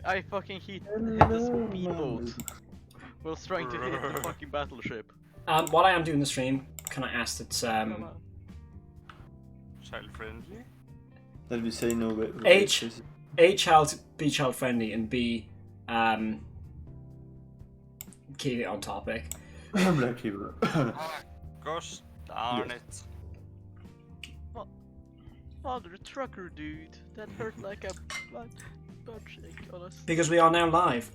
I fucking hit the speedboat whilst trying to hit the fucking battleship. While I am doing the stream, can I ask that Come on. Child friendly? Let me say no. A, child, be child friendly, and B, keep it on topic. Black Hero. Gosh darn it. Father, the trucker dude. That hurt like a butt shake on us. Because we are now live.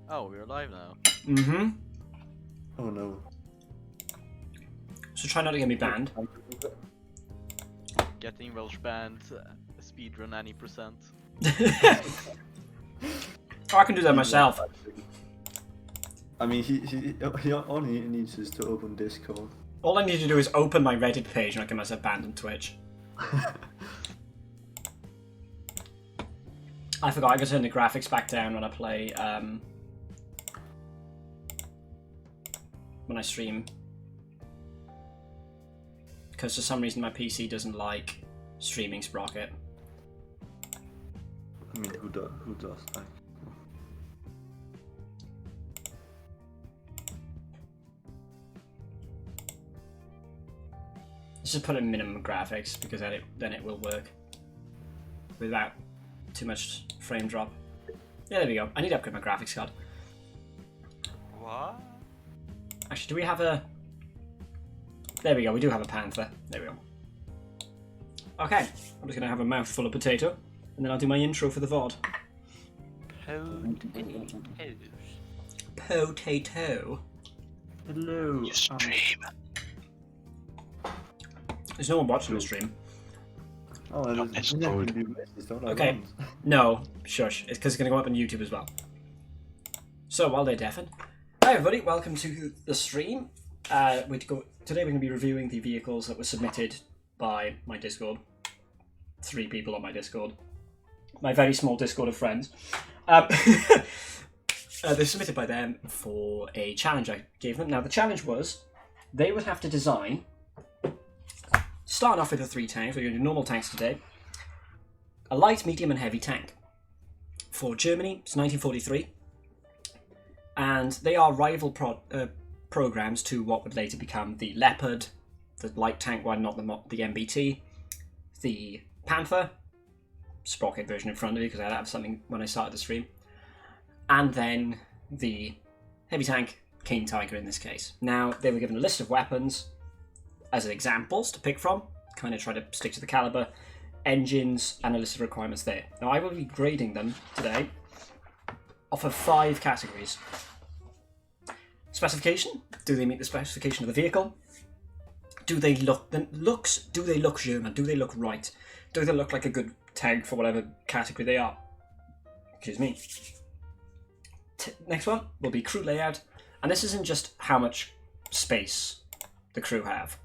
Oh, we're live now. Mm-hmm. Oh no. So try not to get me banned. Getting Welsh banned, speedrun any percent. Oh, I can do that myself. I mean, he only needs us to open Discord. All I need to do is open my Reddit page and I get myself banned on Twitch. I forgot I can turn the graphics back down when I play, when I stream. Because for some reason my PC doesn't like streaming Sprocket. I mean, who does? Like, Let's just put in minimum graphics because then it will work without too much frame drop. Yeah, there we go. I need to upgrade my graphics card. What? Actually, do we have a... There we go, we do have a panther. There we go. Okay, I'm just going to have a mouthful of potato, and then I'll do my intro for the VOD. Potato. hello. You stream. There's no one watching the stream. Oh, Not there's this code. Okay. No, shush. It's because it's going to go up on YouTube as well. So, while they're deafened. Hi everybody, welcome to the stream. Today we're going to be reviewing the vehicles that were submitted by my Discord. 3 people on my Discord. My very small Discord of friends. They're submitted by them for a challenge I gave them. Now the challenge was, they would have to design, starting off with the 3 tanks, we're going to do normal tanks today, a light, medium and heavy tank. For Germany, it's 1943. And they are rival programs to what would later become the Leopard, the light tank one, not the MBT, the Panther, Sprocket version in front of you because I have something when I started the stream, and then the heavy tank, King Tiger in this case. Now, they were given a list of weapons as examples to pick from, kind of try to stick to the caliber, engines, and a list of requirements there. Now, I will be grading them today off of 5 categories. Specification, do they meet the specification of the vehicle? Do they look German? Do they look right? Do they look like a good tank for whatever category they are? Excuse me. Next one will be crew layout, and this isn't just how much space the crew have.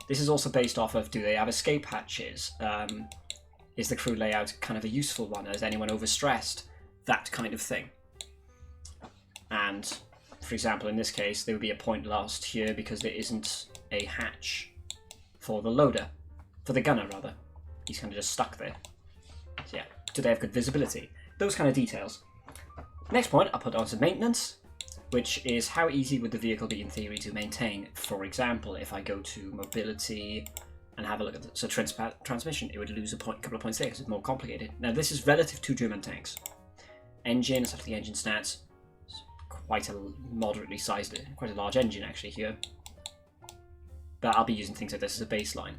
This is also based off of, do they have escape hatches? Is the crew layout kind of a useful one? Is anyone overstressed? That kind of thing. And, for example, in this case, there would be a point lost here because there isn't a hatch for the loader. For the gunner, rather. He's kind of just stuck there. So yeah, do they have good visibility? Those kind of details. Next point, I'll put on to maintenance, which is how easy would the vehicle be in theory to maintain. For example, if I go to mobility and have a look at the transmission, it would lose a couple of points there because it's more complicated. Now this is relative to German tanks. Engine, let's have the engine stats. It's quite a moderately sized, quite a large engine actually here. But I'll be using things like this as a baseline.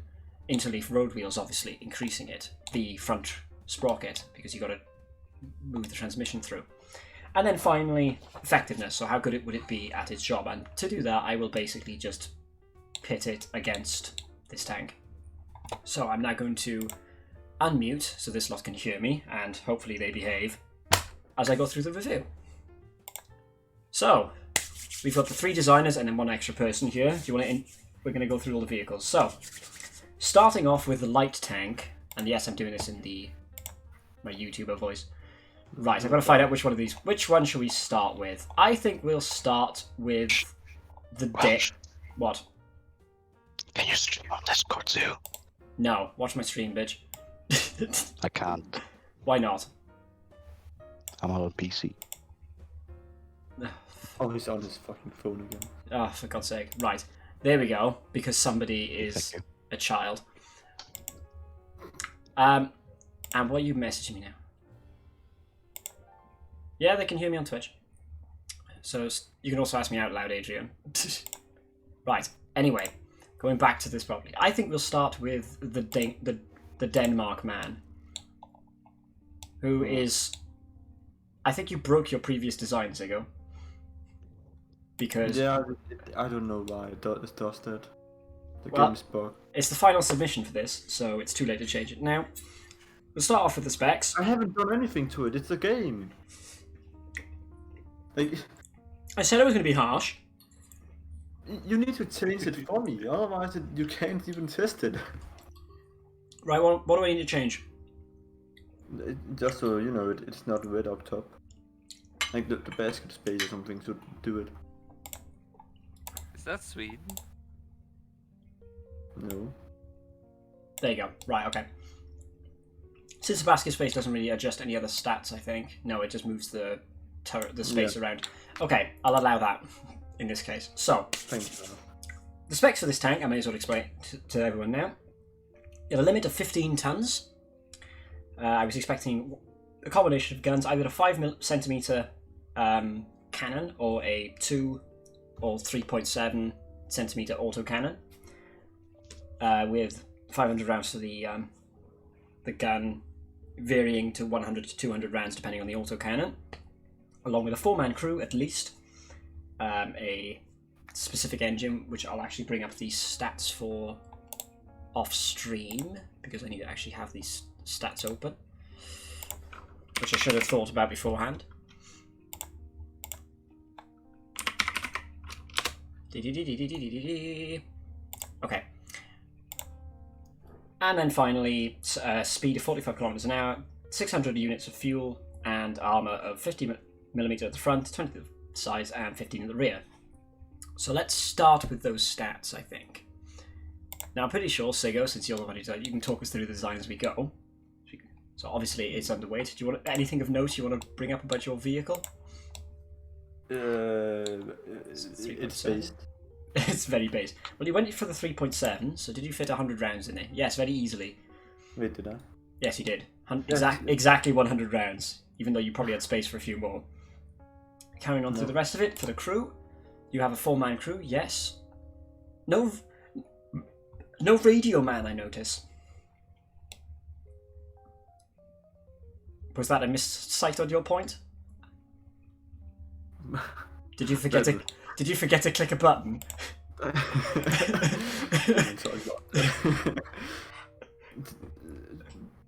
Interleaf road wheels, obviously increasing it. The front sprocket, because you've got to move the transmission through. And then finally, effectiveness. So how good would it be at its job? And to do that, I will basically just pit it against this tank. So I'm now going to unmute so this lot can hear me, and hopefully they behave as I go through the review. So, we've got the 3 designers and then 1 extra person here. Do you want to? We're going to go through all the vehicles. So, starting off with the light tank, and yes, I'm doing this in my YouTuber voice. Right, I've got to find out which one of these. Which one should we start with? I think we'll start with the What? Can you stream on Discord too? No, watch my stream, bitch. I can't. Why not? I'm on PC. Oh, he's on his fucking phone again. Oh, for God's sake. Right. There we go, because somebody is Thank a child. And what are you messaging me now? Yeah, they can hear me on Twitch. So you can also ask me out loud, Adrian. Right. Anyway, going back to this properly. I think we'll start with the Denmark man. Who is... I think you broke your previous design, Zigo. Because... Yeah, I don't know why it does that. The Well, game is bugged. it's the final submission for this, so it's too late to change it. Now, we'll start off with the specs. I haven't done anything to it. It's a game. Like, I said it was going to be harsh. you need to change it for me, otherwise you can't even test it. Right, what do I need to change? Just so you know, it's not red up top. Like the basket space or something should do it. Is that Sweden? No. There you go. Right, okay. Since the basket space doesn't really adjust any other stats, I think. No, it just moves the space around. Okay, I'll allow that in this case. So, Thanks. the specs for this tank, I may as well explain to everyone now. You have a limit of 15 tons. I was expecting a combination of guns, either a 5cm cannon or a 2 or 3.7 centimeter autocannon, with 500 rounds for the gun, varying to 100 to 200 rounds depending on the autocannon, along with a 4-man crew at least, a specific engine, which I'll actually bring up these stats for off stream because I need to actually have these stats open, which I should have thought about beforehand. Okay. And then finally, speed of 45 kilometers an hour, 600 units of fuel, and armor of 50mm at the front, 20 at the sides, and 15 at the rear. So let's start with those stats, I think. Now, I'm pretty sure, Sigo, since you're the one who designed, you can talk us through the design as we go. So obviously it's underweight. Do you want anything of note you want to bring up about your vehicle? It's based. It's very base. Well, you went for the 3.7, so did you fit 100 rounds in it? Yes, very easily. Wait, did I? Yes, you did. Exactly 100 rounds, even though you probably had space for a few more. Carrying on through the rest of it, for the crew, you have a 4-man crew, yes. No radio man, I notice. Was that a missight on your point? Did you forget to click a button?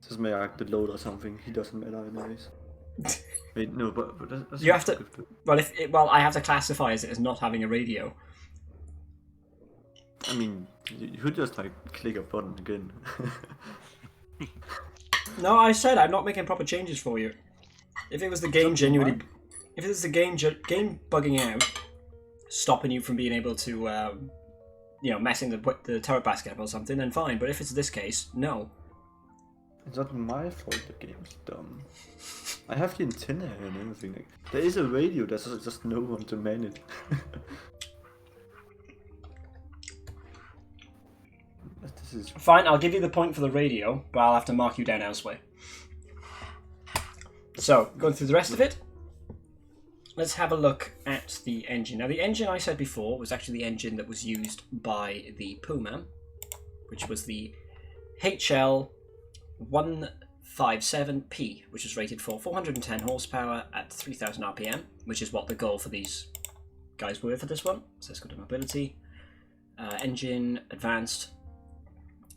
Just may I the load or something. He doesn't matter anyways. Wait, no, but that's you have to. Well, I have to classify it as not having a radio. I mean, you could just like click a button again. No, I said I'm not making proper changes for you. If it was the game genuinely, if it was the game bugging out, stopping you from being able to, messing the turret basket up or something, then fine. But if it's this case, no. It's not my fault the game's dumb. I have the antenna and everything. Like, there is a radio, there's just no one to man it. This is Fine, I'll give you the point for the radio, but I'll have to mark you down elsewhere. So, going through the rest of it, let's have a look at the engine. Now, the engine I said before was actually the engine that was used by the Puma, which was the HL157P, which was rated for 410 horsepower at 3000 RPM, which is what the goal for these guys were for this one. So let's go to mobility. Engine, advanced.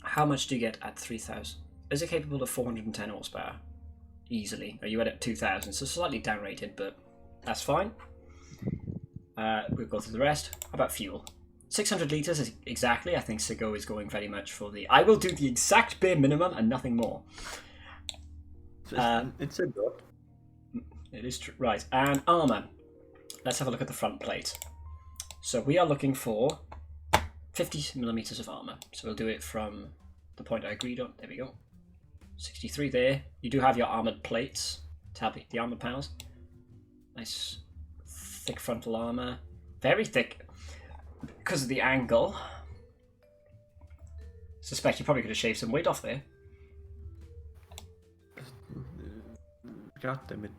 How much do you get at 3000? Is it capable of 410 horsepower? Easily. Are you at 2000? So slightly downrated, but that's fine. We'll go through the rest. How about fuel? 600 litres is exactly. I think Sigo is going very much for the... I will do the exact bare minimum and nothing more. it's a dot. It is true. Right, and armour. Let's have a look at the front plate. So we are looking for 50mm of armour. So we'll do it from the point I agreed on. There we go. 63 there. You do have your armoured plates to help the armoured panels. Nice thick frontal armor. Very thick because of the angle. Suspect you probably could have shaved some weight off there. God damn it.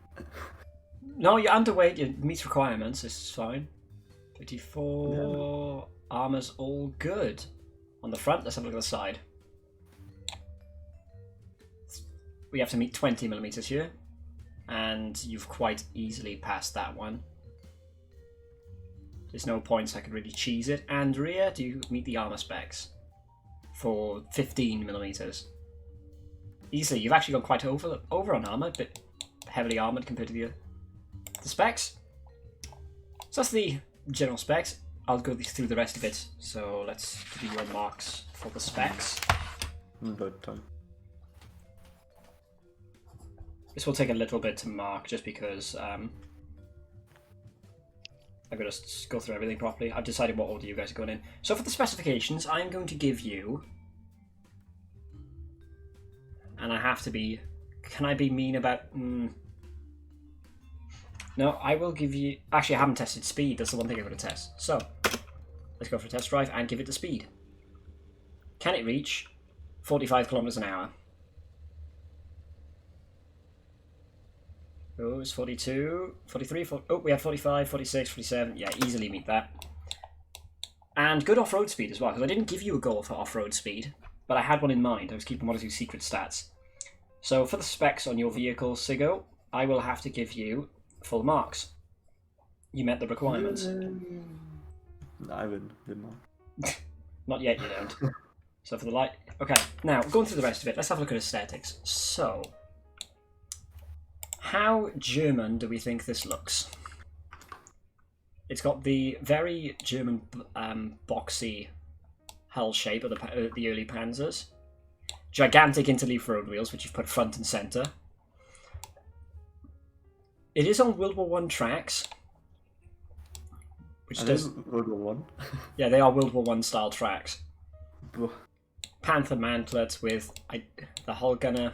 No, you're underweight, you meet requirements, this is fine. 54 armor's all good. On the front, let's have a look at the side. We have to meet 20mm here, and you've quite easily passed that one. There's no points I could really cheese it. And rear, do you meet the armor specs? For 15mm. Easily, you've actually gone quite over on armor, a bit heavily armored compared to the specs. So that's the general specs. I'll go through the rest of it. So let's give you your marks for the specs. But time. This will take a little bit to mark just because I'm going to go through everything properly. I've decided what order you guys are going in. So for the specifications, I'm going to give you... And I have to be... Can I be mean about... No, I will give you... Actually, I haven't tested speed. That's the one thing I'm going to test. So, let's go for a test drive and give it the speed. Can it reach 45 kilometers an hour? Oh, it's 42, 43, 40, oh, we had 45, 46, 47. Yeah, easily meet that. And good off-road speed as well, because I didn't give you a goal for off-road speed, but I had one in mind. I was keeping one or two secret stats. So for the specs on your vehicle, Sigo, I will have to give you full marks. You met the requirements. I win, didn't I? Not yet, you don't. So for the light... Okay, now, going through the rest of it, let's have a look at aesthetics. So... How German do we think this looks? It's got the very German boxy hull shape of the early Panzers. Gigantic interleaf road wheels, which you've put front and centre. It is on World War I tracks. Which does... World War One. Yeah, they are World War I style tracks. Panther mantlets with the hull gunner.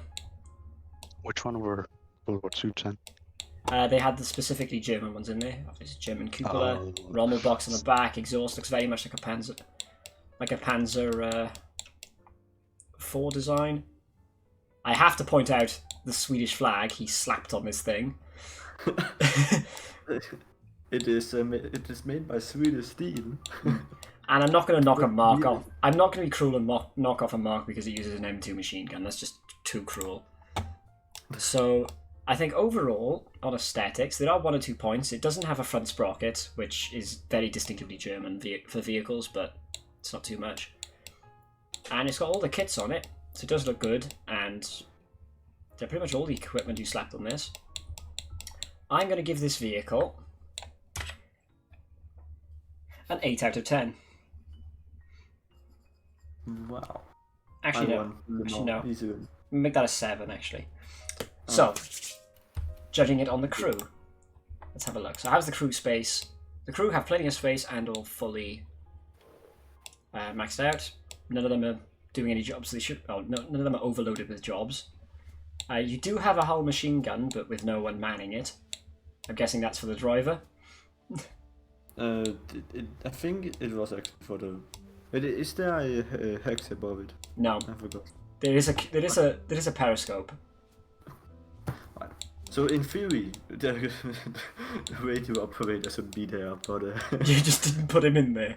Which one were World War II 10? They had the specifically German ones in there. Obviously, German cupola, Rommel box on the back. Exhaust looks very much like a Panzer 4 design. I have to point out the Swedish flag he slapped on this thing. It is made by Swedish steel. And I'm not going to knock a mark off. I'm not going to be cruel and knock off a mark because it uses an M2 machine gun. That's just too cruel. So I think overall, on aesthetics, there are 1 or 2 points. It doesn't have a front sprocket, which is very distinctively German for vehicles, but it's not too much. And it's got all the kits on it, so it does look good, and they're pretty much all the equipment you slapped on this. I'm going to give this vehicle an 8 out of 10. Wow. Actually, no. Easy win. Make that a 7, actually. So, judging it on the crew. Let's have a look. So how's the crew space? The crew have plenty of space and all fully maxed out. None of them are doing any jobs they should... Oh, no, none of them are overloaded with jobs. You do have a hull machine gun, but with no one manning it. I'm guessing that's for the driver. I think it was actually for the... Is there a hex above it? No. I forgot. There is a periscope. So in theory, the radio operator should be there, but You just didn't put him in there.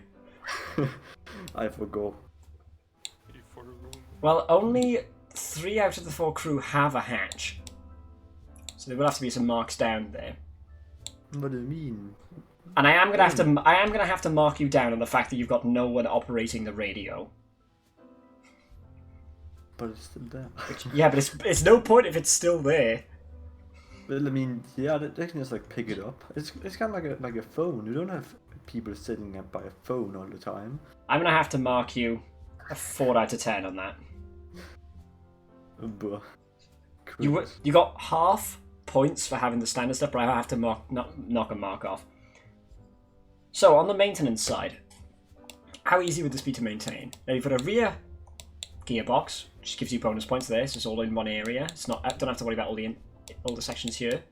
I forgot. Well, only 3 out of the 4 crew have a hatch, so there will have to be some marks down there. What do you mean? And I am gonna have to mark you down on the fact that you've got no one operating the radio. But it's still there. Yeah, but it's no point if it's still there. Well, I mean, yeah, they can just like pick it up. It's kind of like a phone. You don't have people sitting up by a phone all the time. I'm gonna have to mark you a 4 out of 10 on that. You got half points for having the standard stuff, but I have to knock a mark off. So on the maintenance side, how easy would this be to maintain? Now you've got a rear gearbox, which gives you bonus points there, so it's all in one area. It's not. I don't have to worry about all the sections here.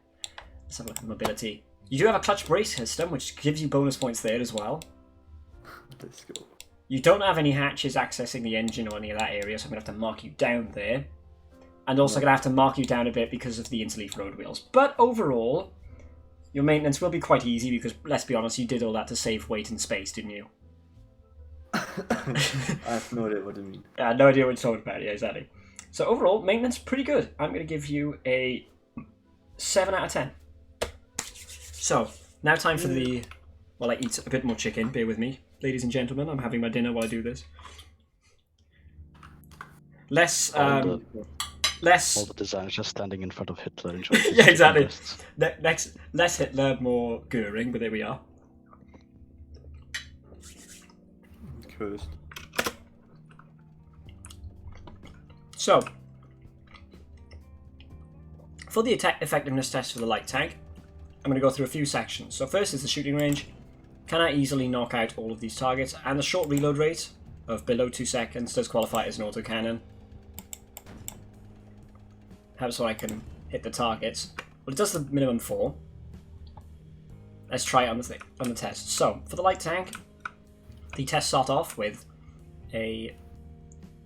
Let's have a look at the mobility. You do have a clutch brace system, which gives you bonus points there as well. Let's go. You don't have any hatches accessing the engine or any of that area, so I'm going to have to mark you down there. And also going to have to mark you down a bit because of the interleaf road wheels. But overall, your maintenance will be quite easy because, let's be honest, you did all that to save weight and space, didn't you? I have no idea what you mean. I no idea what you're talking about, yeah, exactly. So overall, maintenance, pretty good. I'm going to give you a 7 out of 10. So, now time for the... While I eat a bit more chicken, bear with me. Ladies and gentlemen, I'm having my dinner while I do this. Less... All the designers just standing in front of Hitler enjoying his yeah, exactly. breasts. Next, less Hitler, more Goering, but there we are. Cursed. So, for the attack effectiveness test for the light tank, I'm going to go through a few sections. So first is the shooting range. Can I easily knock out all of these targets? And the short reload rate of below 2 seconds does qualify as an autocannon. Helps so I can hit the targets. Well, it does the minimum 4. Let's try it on the test. So, for the light tank, the test start off with a...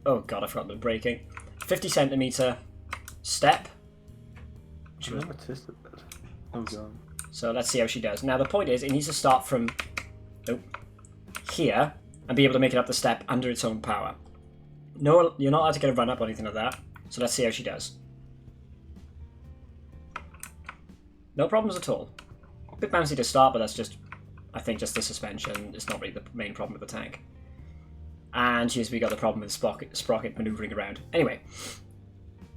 Oh god, I forgot the braking. 50 centimeter step. I never tested that. Oh god. So let's see how she does. Now the point is, it needs to start from here and be able to make it up the step under its own power. No, you're not allowed to get a run up or anything like that. So let's see how she does. No problems at all. A bit bouncy to start, but that's just, I think, just the suspension. It's not really the main problem with the tank. And here's we got the problem with Sprocket maneuvering around. Anyway,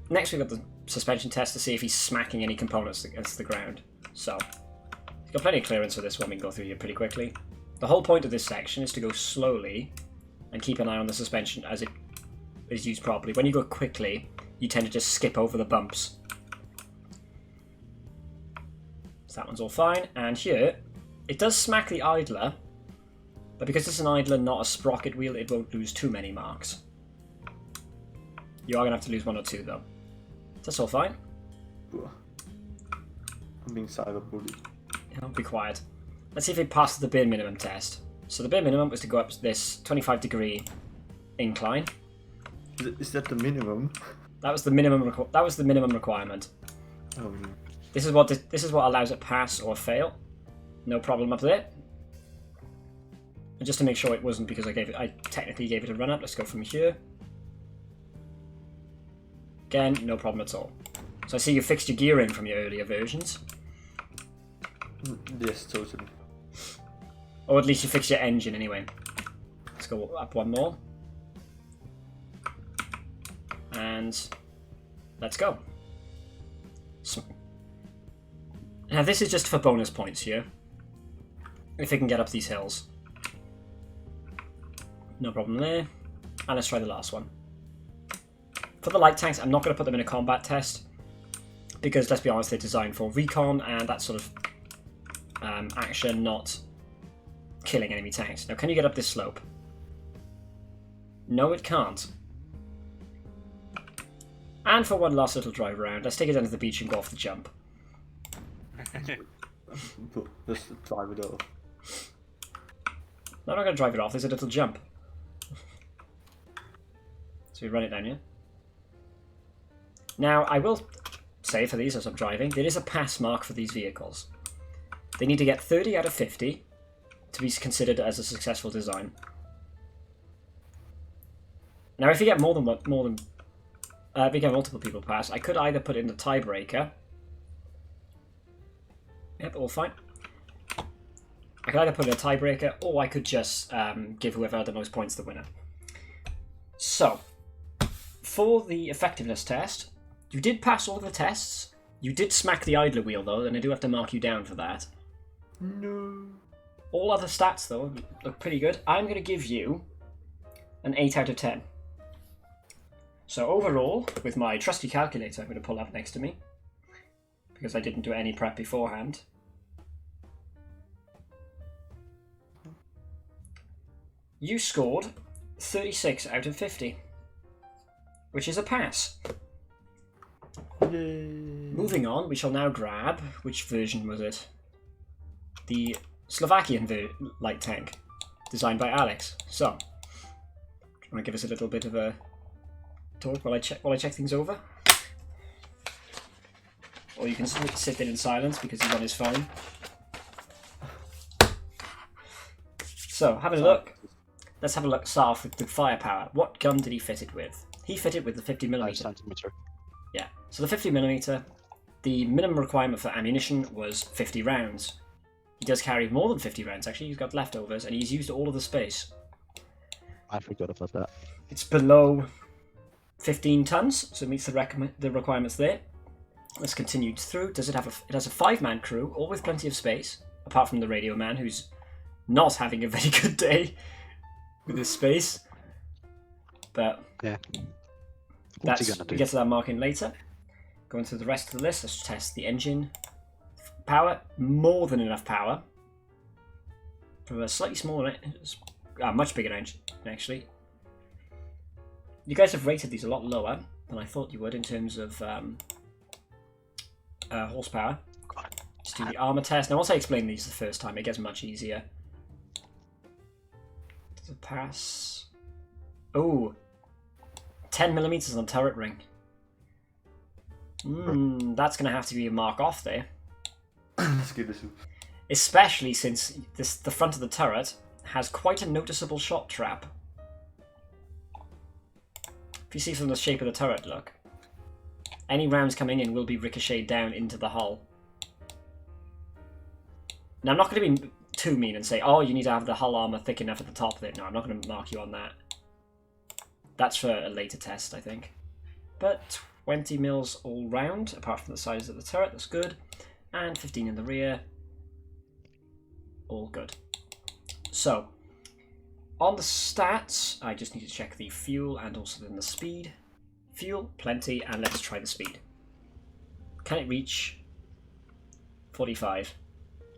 next we got the suspension test to see if he's smacking any components against the ground. So, he's got plenty of clearance for this one. We can go through here pretty quickly. The whole point of this section is to go slowly and keep an eye on the suspension as it is used properly. When you go quickly, you tend to just skip over the bumps. So that one's all fine. And here, it does smack the idler, but because it's an idler, not a sprocket wheel, it won't lose too many marks. You are going to have to lose 1 or 2 though. That's all fine. I'm being cyberbullied. Be quiet. Let's see if it passes the bare minimum test. So the bare minimum was to go up this 25-degree incline. Is that the minimum? That was the minimum. That was the minimum requirement. Oh yeah. This is what allows it pass or fail. No problem up there. And just to make sure it wasn't because I technically gave it a run up. Let's go from here. Again, no problem at all. So I see you fixed your gearing from your earlier versions. Yes, totally. Or at least you fixed your engine anyway. Let's go up one more. And let's go. Now this is just for bonus points here. If it can get up these hills. No problem there. And let's try the last one. For the light tanks, I'm not going to put them in a combat test. Because, let's be honest, they're designed for recon and that sort of action, not killing enemy tanks. Now, can you get up this slope? No, it can't. And for one last little drive around, let's take it down to the beach and go off the jump. Just drive it off. No, I'm not going to drive it off, there's a little jump. So we run it down here. Now, I will say for these as I'm driving, there is a pass mark for these vehicles. They need to get 30 out of 50 to be considered as a successful design. Now, if you get if you get multiple people pass, I could either put in the tiebreaker. Yep, all fine. I could either put in a tiebreaker, or I could just give whoever had the most points the winner. So, for the effectiveness test, you did pass all of the tests. You did smack the idler wheel, though, and I do have to mark you down for that. No. All other stats, though, look pretty good. I'm going to give you an 8 out of 10. So overall, with my trusty calculator I'm going to pull up next to me, because I didn't do any prep beforehand, you scored 36 out of 50, which is a pass. Yay. Moving on, we shall now grab, which version was it? the Slovakian light tank, designed by Alex. So, do you want to give us a little bit of a talk while I check things over? Or you can sit there in silence because he's on his phone. So, having a look. Let's have a look. Start off with the firepower. What gun did he fit it with? He fit it with the 50mm. 5 centimeter. Yeah. So the 50mm, the minimum requirement for ammunition was 50 rounds. He does carry more than 50 rounds, actually. He's got leftovers, and he's used all of the space. I forgot about that. It's below 15 tons, so it meets the requirements there. Let's continue through. Does it have it has a 5-man crew, all with plenty of space, apart from the radio man, who's not having a very good day with his space. But Yeah. that's, What's he gonna do? we get to that marking later. Going through the rest of the list, let's test the engine. Power, more than enough power. For a slightly smaller, much bigger engine, actually. You guys have rated these a lot lower than I thought you would in terms of horsepower. Let's do the armor test. Now, once I explain these the first time, it gets much easier. Does it pass? Oh, 10mm on turret ring. That's going to have to be a mark off there. Let's give this. Especially since the front of the turret has quite a noticeable shot trap. If you see from the shape of the turret, look. Any rounds coming in will be ricocheted down into the hull. Now, I'm not going to be too mean and say, oh, you need to have the hull armor thick enough at the top there. No, I'm not going to mark you on that. That's for a later test, I think. But 20 mils all round, apart from the size of the turret, that's good. And 15 in the rear. All good. So, on the stats, I just need to check the fuel and also then the speed. Fuel, plenty, and let's try the speed. Can it reach 45?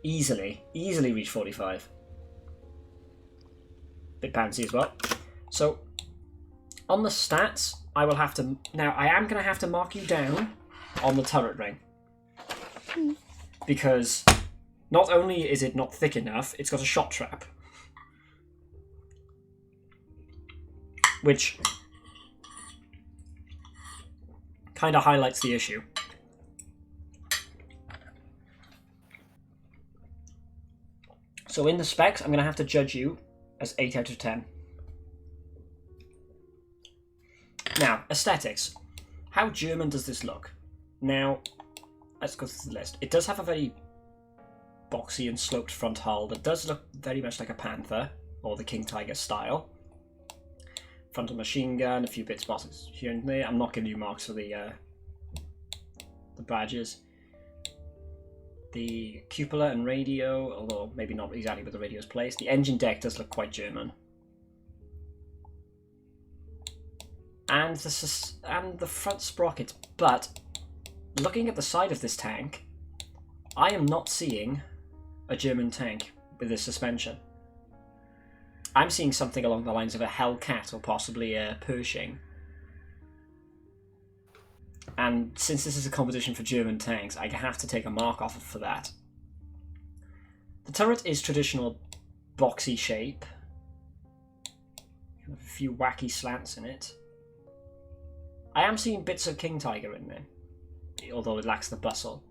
Easily reach 45. Bit bouncy as well. So, on the stats, I will have to... Now, I am going to have to mark you down on the turret ring. Because not only is it not thick enough, it's got a shot trap. Which kind of highlights the issue. So in the specs, I'm going to have to judge you as 8 out of 10. Now, aesthetics. How German does this look? Now, let's go through the list. It does have a very boxy and sloped front hull that does look very much like a Panther, or the King Tiger style. Frontal machine gun, a few bits bosses here and there. I'm not giving you marks for the badges. The cupola and radio, although maybe not exactly where the radio is placed. The engine deck does look quite German. And the front sprocket, but looking at the side of this tank, I am not seeing a German tank with this suspension. I'm seeing something along the lines of a Hellcat or possibly a Pershing. And since this is a competition for German tanks, I have to take a mark off for that. The turret is traditional boxy shape. A few wacky slants in it. I am seeing bits of King Tiger in there, although it lacks the bustle.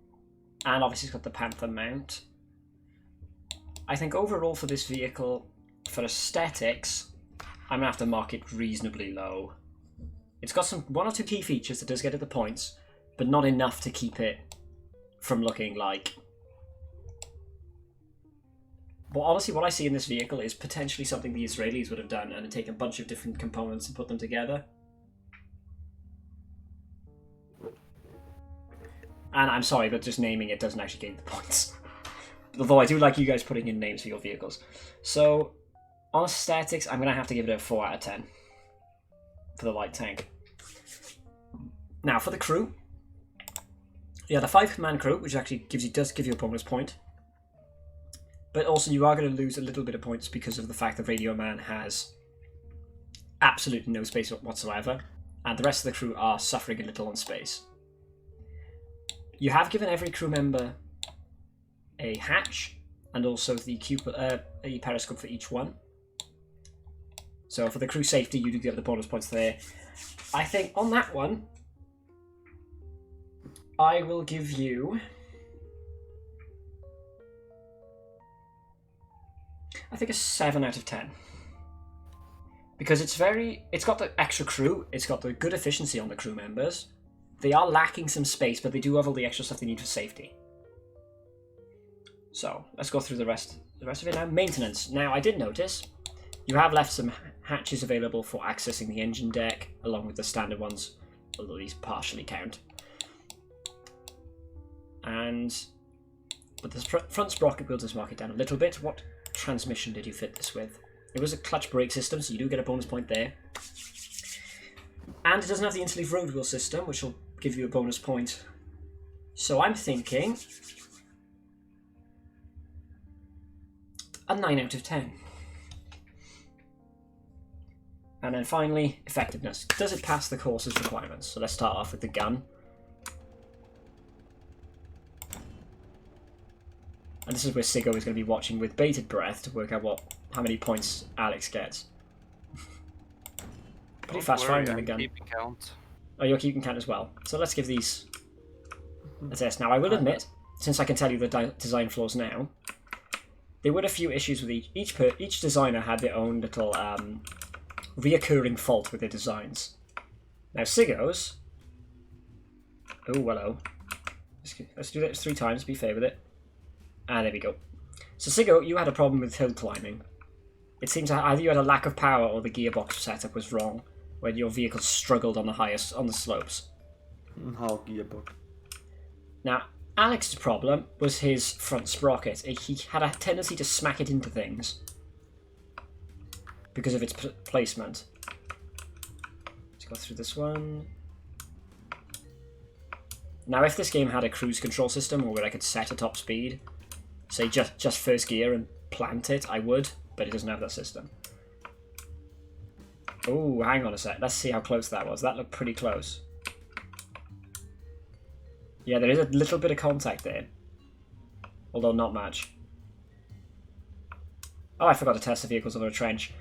And obviously it's got the Panther mount. I think overall for this vehicle, for aesthetics, I'm going to have to mark it reasonably low. It's got one or two key features that does get it the points, but not enough to keep it from looking like... Well, honestly, what I see in this vehicle is potentially something the Israelis would have done and take a bunch of different components and put them together. And I'm sorry, but just naming it doesn't actually gain the points. Although I do like you guys putting in names for your vehicles. So, on aesthetics, I'm going to have to give it a 4 out of 10 for the light tank. Now, for the crew, yeah, the 5-man crew, which actually does give you a bonus point. But also, you are going to lose a little bit of points because of the fact that Radio Man has absolutely no space whatsoever, and the rest of the crew are suffering a little on space. You have given every crew member a hatch, and also the a periscope for each one. So for the crew safety, you do get the bonus points there. I think on that one, I will give you... I think a 7 out of 10. Because it's got the extra crew, it's got the good efficiency on the crew members. They are lacking some space, but they do have all the extra stuff they need for safety. So, let's go through the rest of it now. Maintenance. Now, I did notice you have left some hatches available for accessing the engine deck, along with the standard ones, although these partially count. But the front sprocket wheel does mark it down a little bit. What transmission did you fit this with? It was a clutch brake system, so you do get a bonus point there. And it doesn't have the interleaf road wheel system, which will give you a bonus point. So I'm thinking a 9 out of 10. And then finally, effectiveness. Does it pass the course's requirements? So let's start off with the gun. And this is where Siggo is going to be watching with bated breath to work out how many points Alex gets. Pretty fast firing on the gun. Keeping count. Oh, you're keeping count as well. So let's give these a test. Now, I will admit, since I can tell you the design flaws now, there were a few issues with each designer had their own little reoccurring fault with their designs. Now, Siggo's... Oh, hello. Let's do that 3 times, be fair with it. Ah, there we go. So, Siggo, you had a problem with hill climbing. It seems either you had a lack of power or the gearbox setup was wrong, where your vehicle struggled on the slopes. How gearbox? Now, Alex's problem was his front sprocket. He had a tendency to smack it into things because of its placement. Let's go through this one. Now, if this game had a cruise control system or where I could set a top speed, say just first gear and plant it, I would, but it doesn't have that system. Oh, hang on a sec. Let's see how close that was. That looked pretty close. Yeah, there is a little bit of contact there, although not much. Oh, I forgot to test the vehicles over a trench.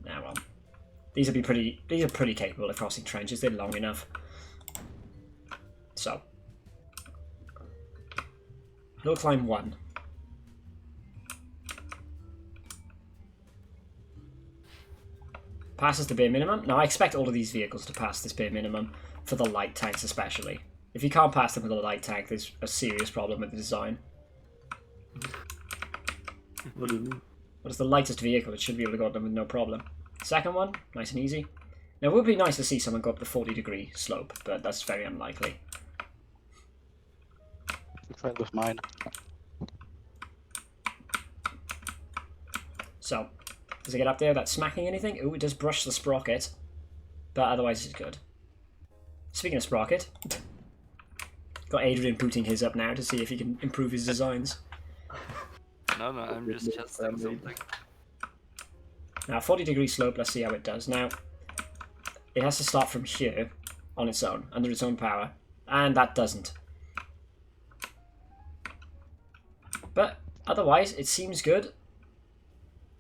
Nah, well, these are pretty capable of crossing trenches. They're long enough. So, hill climb 1. Passes the bare minimum. Now, I expect all of these vehicles to pass this bare minimum, for the light tanks especially. If you can't pass them with a light tank, there's a serious problem with the design. What do you mean? What is the lightest vehicle? It should be able to go up them with no problem. Second one, nice and easy. Now, it would be nice to see someone go up the 40-degree slope, but that's very unlikely. A friend of mine. So, does it get up there without smacking anything? Oh, it does brush the sprocket, but otherwise it's good. Speaking of sprocket, got Adrian booting his up now to see if he can improve his designs. No, I'm just testing something. Now, 40-degree slope, let's see how it does. Now, it has to start from here on its own, under its own power, and that doesn't. But otherwise, it seems good.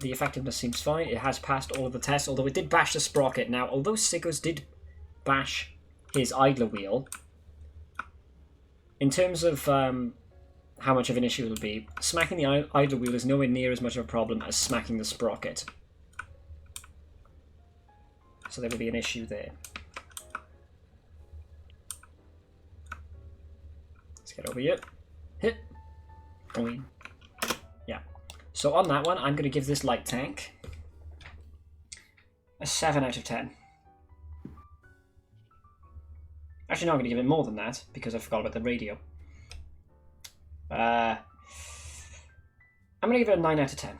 The effectiveness seems fine. It has passed all of the tests, although it did bash the sprocket. Now, although Siggo's did bash his idler wheel, in terms of how much of an issue it'll be, smacking the idler wheel is nowhere near as much of a problem as smacking the sprocket. So there will be an issue there. Let's get over here. Hit. Boing. Yeah. So on that one, I'm going to give this light tank a 7 out of 10. Actually, no, I'm going to give it more than that, because I forgot about the radio. I'm going to give it a 9 out of 10.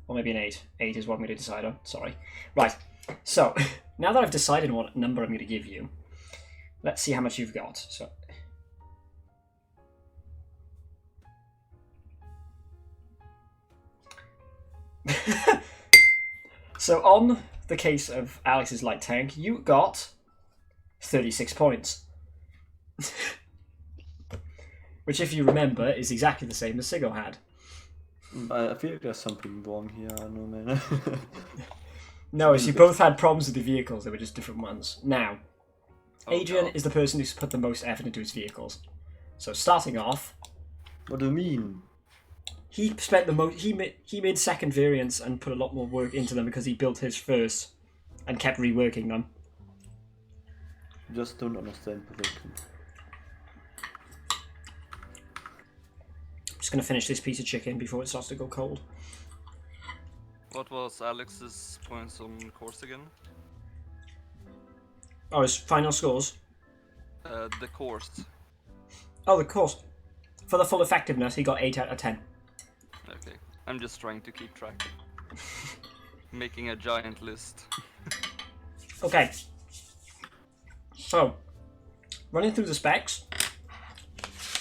Or maybe an 8. 8 is what I'm going to decide on. Sorry. Right. So, now that I've decided what number I'm going to give you, let's see how much you've got. So, so on the case of Alex's light tank, you got 36 points. which, if you remember, is exactly the same as Siggo had. I feel like there's something wrong here, I know, man. No, you both had problems with the vehicles, they were just different ones. Now, Adrian is the person who's put the most effort into his vehicles. So starting off... What do you mean? He spent the most... He made second variants and put a lot more work into them because he built his first and kept reworking them. Just don't understand production. Just going to finish this piece of chicken before it starts to go cold. What was Alex's points on course again? Oh, his final scores? The course. Oh, the course. For the full effectiveness, he got 8 out of 10. Okay, I'm just trying to keep track. Making a giant list. Okay. So, running through the specs,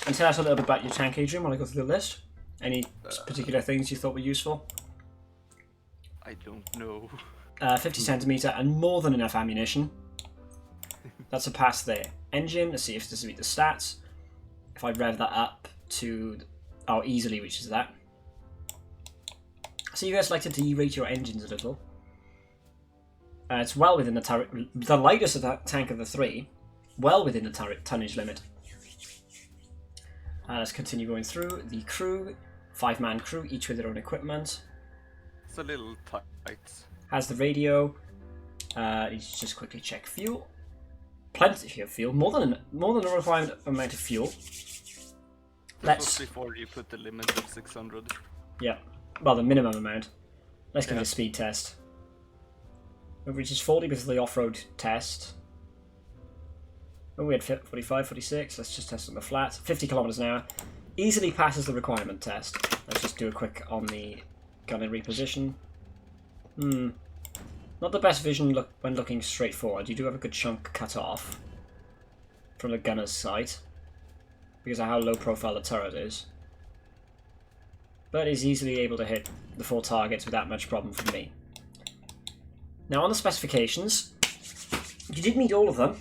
and tell us a little bit about your tank, Adrian, while I go through the list. Any particular things you thought were useful? I don't know. 50 centimeter and more than enough ammunition. That's a pass there. Engine, let's see if this meets the stats. If I rev that up to... Oh, easily reaches that. So you guys like to derate your engines a little. It's well within the lightest of that tank of the three. Well within the tonnage limit. Let's continue going through. The crew, 5-man crew, each with their own equipment. It's a little tight. Has the radio. Let's just quickly check fuel. Plenty of fuel, more than the required amount of fuel. Let's before you put the limit of 600. Yeah, well, the minimum amount. Let's give it a speed test. It reaches 40 because of the off-road test. Oh, we had 45, 46. Let's just test on the flat. 50 kilometers an hour. Easily passes the requirement test. Let's just do a quick on the gun and reposition. Not the best vision when looking straight forward. You do have a good chunk cut off from the gunner's sight because of how low profile the turret is. But is easily able to hit the 4 targets without much problem for me. Now on the specifications, you did meet all of them.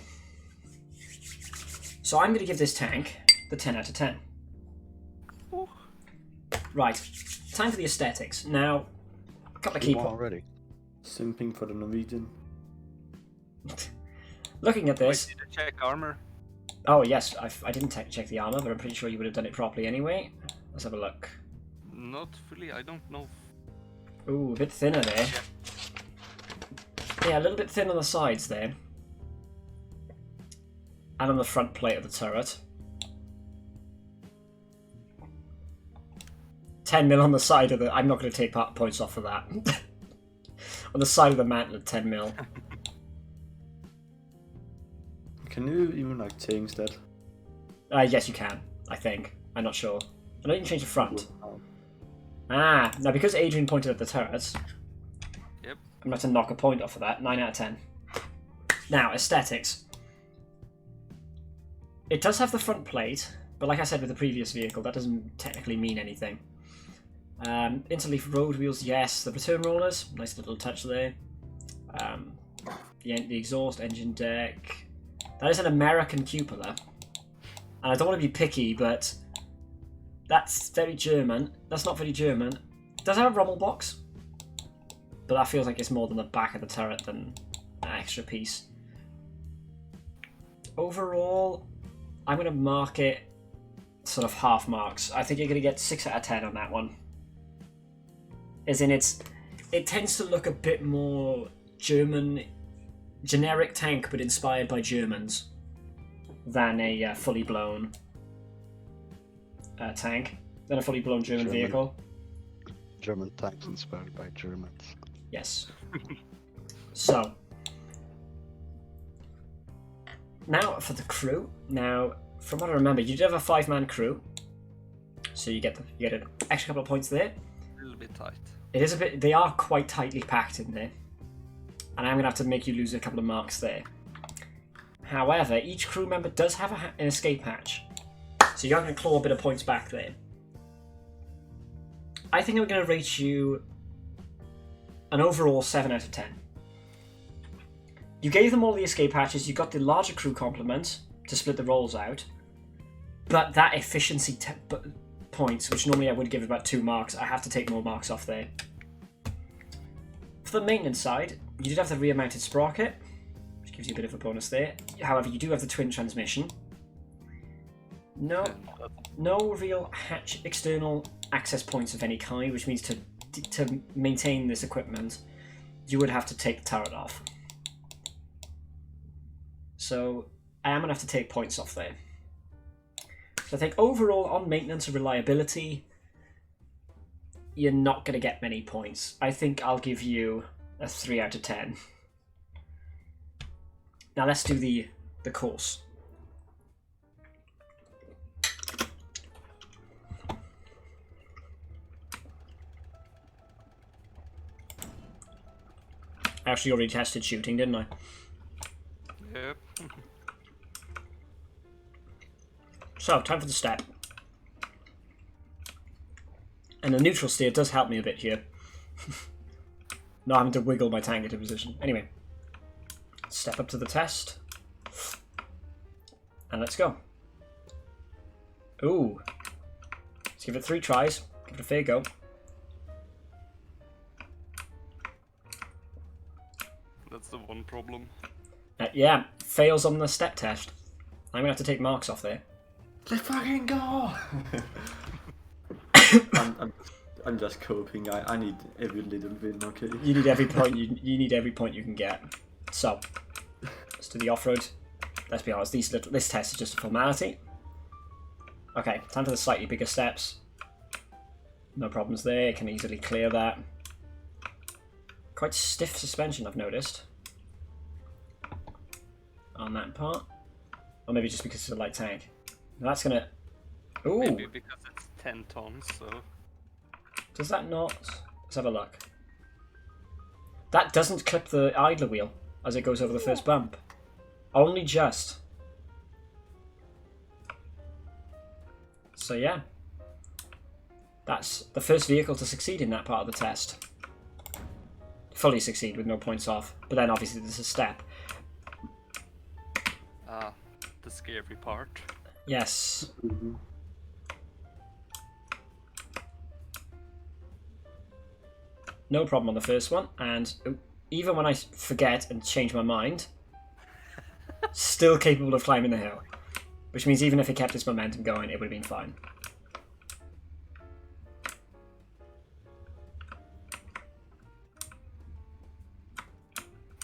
So I'm going to give this tank the 10 out of 10. Ooh. Right, time for the aesthetics. Now, a couple of key points. Already. Simping for the Norwegian. Looking at this... Wait, did you check armor? Oh yes, I didn't check the armor, but I'm pretty sure you would have done it properly anyway. Let's have a look. Not fully, I don't know. Ooh, a bit thinner there. Yeah, a little bit thin on the sides there. And on the front plate of the turret. 10 mil on the side of the... I'm not going to take points off of that. On the side of the mantle at 10 mil. Can you even like change that? Yes, you can. I think. I'm not sure. I know you can change the front. Ah, now because Adrian pointed at the turrets, Yep. I'm going to knock a point off of that. 9 out of 10. Now, aesthetics. It does have the front plate, but like I said with the previous vehicle, that doesn't technically mean anything. Interleaf road wheels, yes. The return rollers, nice little touch there. The exhaust, engine deck. That is an American cupola. And I don't want to be picky, but that's very German. That's not very German. Does it have a Rommel box? But that feels like it's more than the back of the turret than an extra piece. Overall, I'm going to mark it sort of half marks. I think you're going to get 6 out of 10 on that one. As in, it tends to look a bit more German, generic tank, but inspired by Germans, than a fully blown tank, than a fully blown German vehicle. German tanks inspired by Germans. Yes. So, now for the crew. Now, from what I remember, you did have a 5-man crew, so you get an extra couple of points there. A little bit tight. It is a bit. They are quite tightly packed in there, and I'm gonna have to make you lose a couple of marks there. However, each crew member does have an escape hatch, so you're gonna claw a bit of points back there. I think I'm gonna rate you an overall 7 out of 10. You gave them all the escape hatches. You got the larger crew complement to split the rolls out. But that efficiency points, which normally I would give about 2 marks, I have to take more marks off there. For the maintenance side, you did have the rear-mounted sprocket, which gives you a bit of a bonus there. However, you do have the twin transmission. No real hatch external access points of any kind, which means to maintain this equipment, you would have to take the turret off. So I am going to have to take points off there. So I think overall on maintenance and reliability, you're not going to get many points. I think I'll give you a 3 out of 10. Now let's do the course. I actually already tested shooting, didn't I? Yep. So, time for the step. And the neutral steer does help me a bit here. Not having to wiggle my tank into position. Anyway, step up to the test. And let's go. Ooh. Let's give it 3 tries. Give it a fair go. That's the one problem. Yeah, fails on the step test. I'm gonna have to take marks off there. Let's fucking go! I'm just coping. I need every little win, okay? You need every point you need every point you can get. So, let's do the off-road. Let's be honest, this test is just a formality. Okay, time for the slightly bigger steps. No problems there, can easily clear that. Quite stiff suspension, I've noticed. On that part. Or maybe just because it's a light tank. Now that's gonna... Ooh! Maybe because it's 10 tons, so... Does that not... Let's have a look. That doesn't clip the idler wheel as it goes over the first bump. Only just. So yeah. That's the first vehicle to succeed in that part of the test. Fully succeed with no points off. But then obviously there's a step. Ah, the scary part. Yes. Mm-hmm. No problem on the first one, and even when I forget and change my mind, still capable of climbing the hill. Which means even if it kept its momentum going, it would have been fine.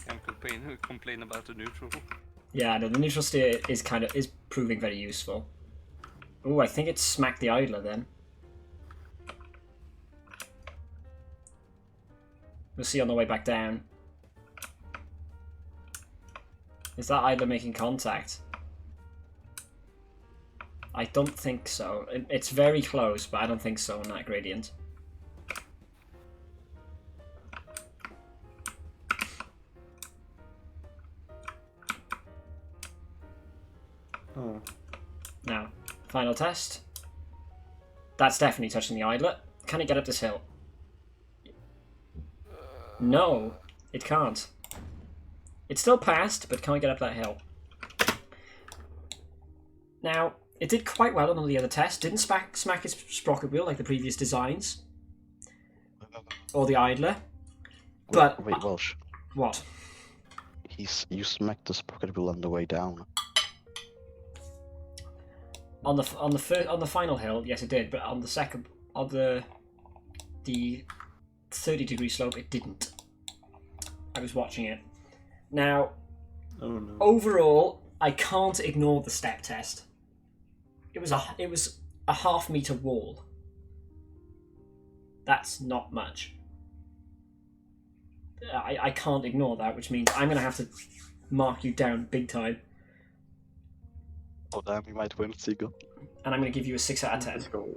Can't complain about the neutral. Yeah, no, the neutral steer is proving very useful. Oh, I think it smacked the idler then. We'll see on the way back down. Is that idler making contact? I don't think so. It's very close, but I don't think so on that gradient. Oh. Now, final test. That's definitely touching the idler. Can it get up this hill? No, it can't. It still passed, but can't get up that hill. Now, it did quite well on all the other tests. Didn't smack its sprocket wheel like the previous designs. Or the idler. But... Wait, Welsh. What? You smacked the sprocket wheel on the way down. On the final hill, yes it did, but on the second, on the 30-degree slope, it didn't. I was watching it. Now, Oh no. overall, I can't ignore the step test. It was a half-meter wall. That's not much. I can't ignore that, which means I'm going to have to mark you down big time. Oh damn, we might win, Seagull. And I'm going to give you a 6 out of 10. Let's go.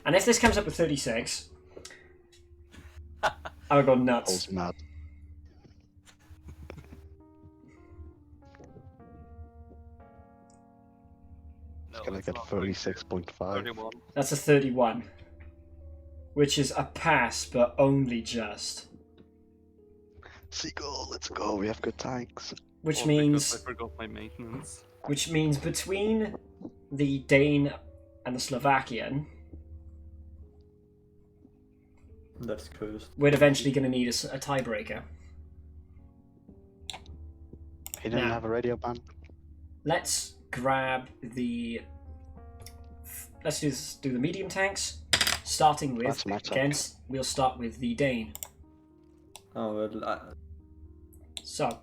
And if this comes up with 36, I would go nuts. All's mad. No, Gonna it's get not 36.5. 31. That's a 31. Which is a pass, but only just. Seagull, let's go, we have good tanks. Which All means because I forgot my maintenance. between the Dane and the Slovakian, That's cursed. we're eventually going to need a tiebreaker. He didn't Now- have a radio ban. Let's grab the. Let's do the medium tanks, starting with That's my tank. against. We'll start with the Dane. Oh, well, So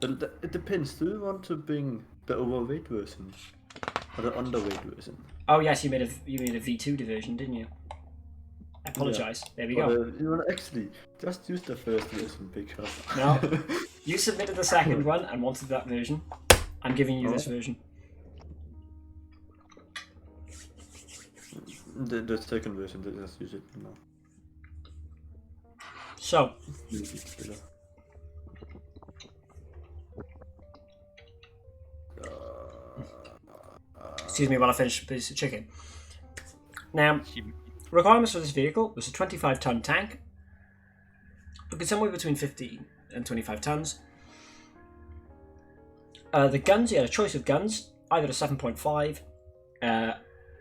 it depends. Do you want to bring the overweight version or the underweight version? oh yes, you made a V2 division, didn't you? I apologize. There we go. You want to actually just use the first version because No. You submitted the second one and wanted that version. I'm giving you this version. the second version. Just use it now. So excuse me while I finish a piece of chicken. Now, requirements for this vehicle was a 25-ton tank, looking somewhere between 15 and 25 tons. The guns, you had a choice of guns, either a 7.5,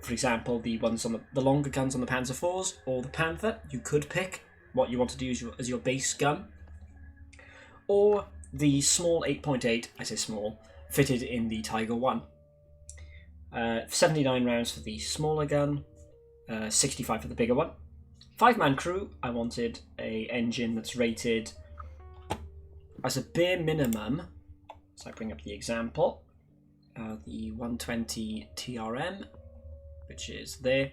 for example, the longer guns on the Panzer IVs, or the Panther. You could pick what you want to do as your base gun, or the small 8.8, I say small, fitted in the Tiger 1. 79 rounds for the smaller gun, 65 for the bigger one. 5-man crew, I wanted a engine that's rated as a bare minimum, so I bring up the example, the 120 TRM, which is there,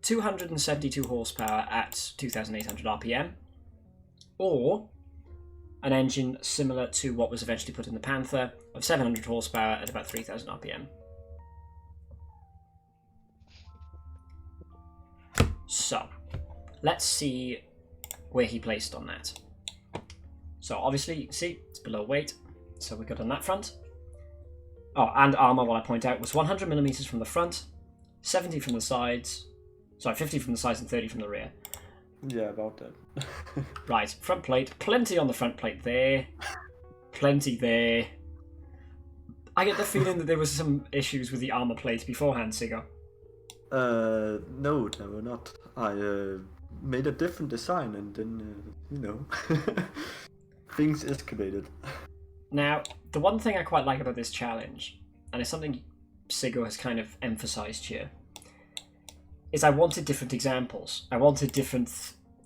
272 horsepower at 2,800 RPM, or an engine similar to what was eventually put in the Panther of 700 horsepower at about 3,000 RPM. So, let's see where he placed on that. So obviously, you can see it's below weight, so we're good on that front. Oh, and armour, what I point out, was 100mm from the front, 70 from the sides, sorry, 50 from the sides and 30 from the rear. Yeah, about that. Right, front plate, plenty on the front plate there, plenty there. I get the feeling that there was some issues with the armour plate beforehand, Siggo. No, there were not. I made a different design and then, things escalated. Now, the one thing I quite like about this challenge, and it's something Siggo has kind of emphasised here, is I wanted different examples. I wanted different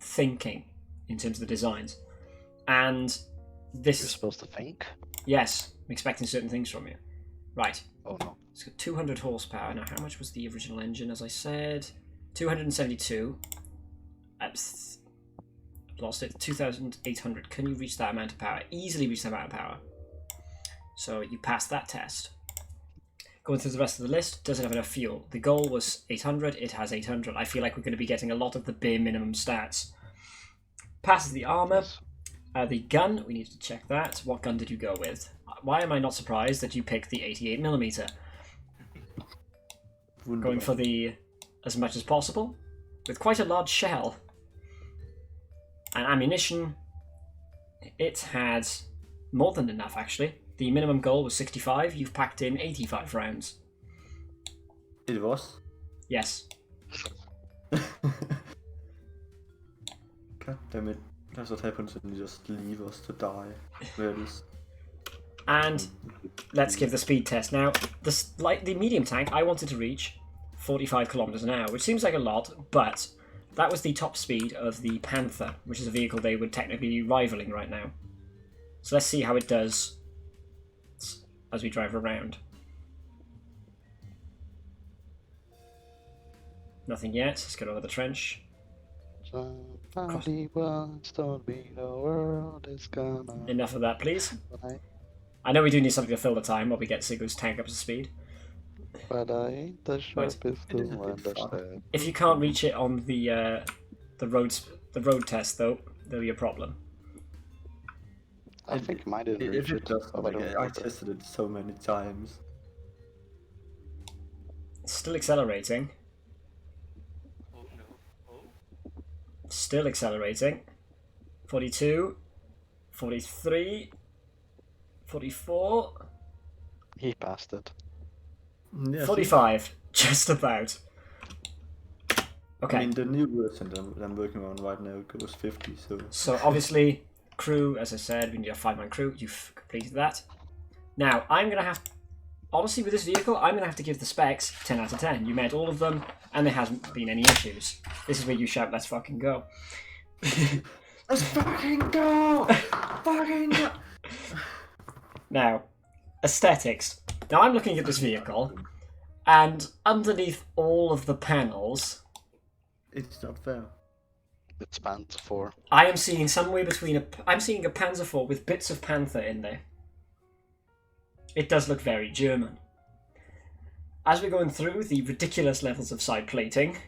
thinking in terms of the designs. And this... You're supposed to think? Yes, I'm expecting certain things from you. Right. Oh no. It's got 200 horsepower. Now, how much was the original engine, as I said? 272. I've lost it. 2,800. Can you reach that amount of power? Easily reach that amount of power. So you passed that test. Going through the rest of the list, does it have enough fuel? The goal was 800. It has 800. I feel like we're going to be getting a lot of the bare minimum stats. Passes the armour. The gun, we need to check that. What gun did you go with? Why am I not surprised that you picked the 88mm? Going for the as much as possible, with quite a large shell. And ammunition, it had more than enough actually. The minimum goal was 65, you've packed in 85 rounds. It was? Yes. God damn it. That's what happens when you just leave us to die. Where it is. And let's give the speed test. Now, the medium tank, I wanted to reach 45 kilometers an hour, which seems like a lot, but that was the top speed of the Panther, which is a vehicle they would technically be rivaling right now. So let's see how it does as we drive around. Nothing yet. Let's get over the trench. Somebody once told me the world is gonna... Enough of that, please. But I know we do need something to fill the time while we get Sigur's tank up to speed. I ain't the sharpest didn't to have it far. understand. If you can't reach it on the road test, though, there'll be a problem. I think mine didn't If reach it it. does, but I like, don't I remember. tested it so many times. It's still accelerating. Oh no. Oh. Still accelerating. 42, 43, 44, He passed it. Yeah, 45. Just about. Okay. I mean, the new version that I'm working on right now goes 50, so... So obviously, crew, as I said, we need a 5-man crew. You've completed that. Now, I'm going to have... Honestly, with this vehicle, I'm going to have to give the specs 10 out of 10. You met all of them, and there hasn't been any issues. This is where you shout, let's fucking go. Let's fucking go! Fucking go! Now, aesthetics. Now, I'm looking at this vehicle, and underneath all of the panels, It's not fair. It's Panther 4. I am seeing somewhere between I'm seeing a Panzer IV with bits of Panther in there. It does look very German. As we're going through the ridiculous levels of side plating,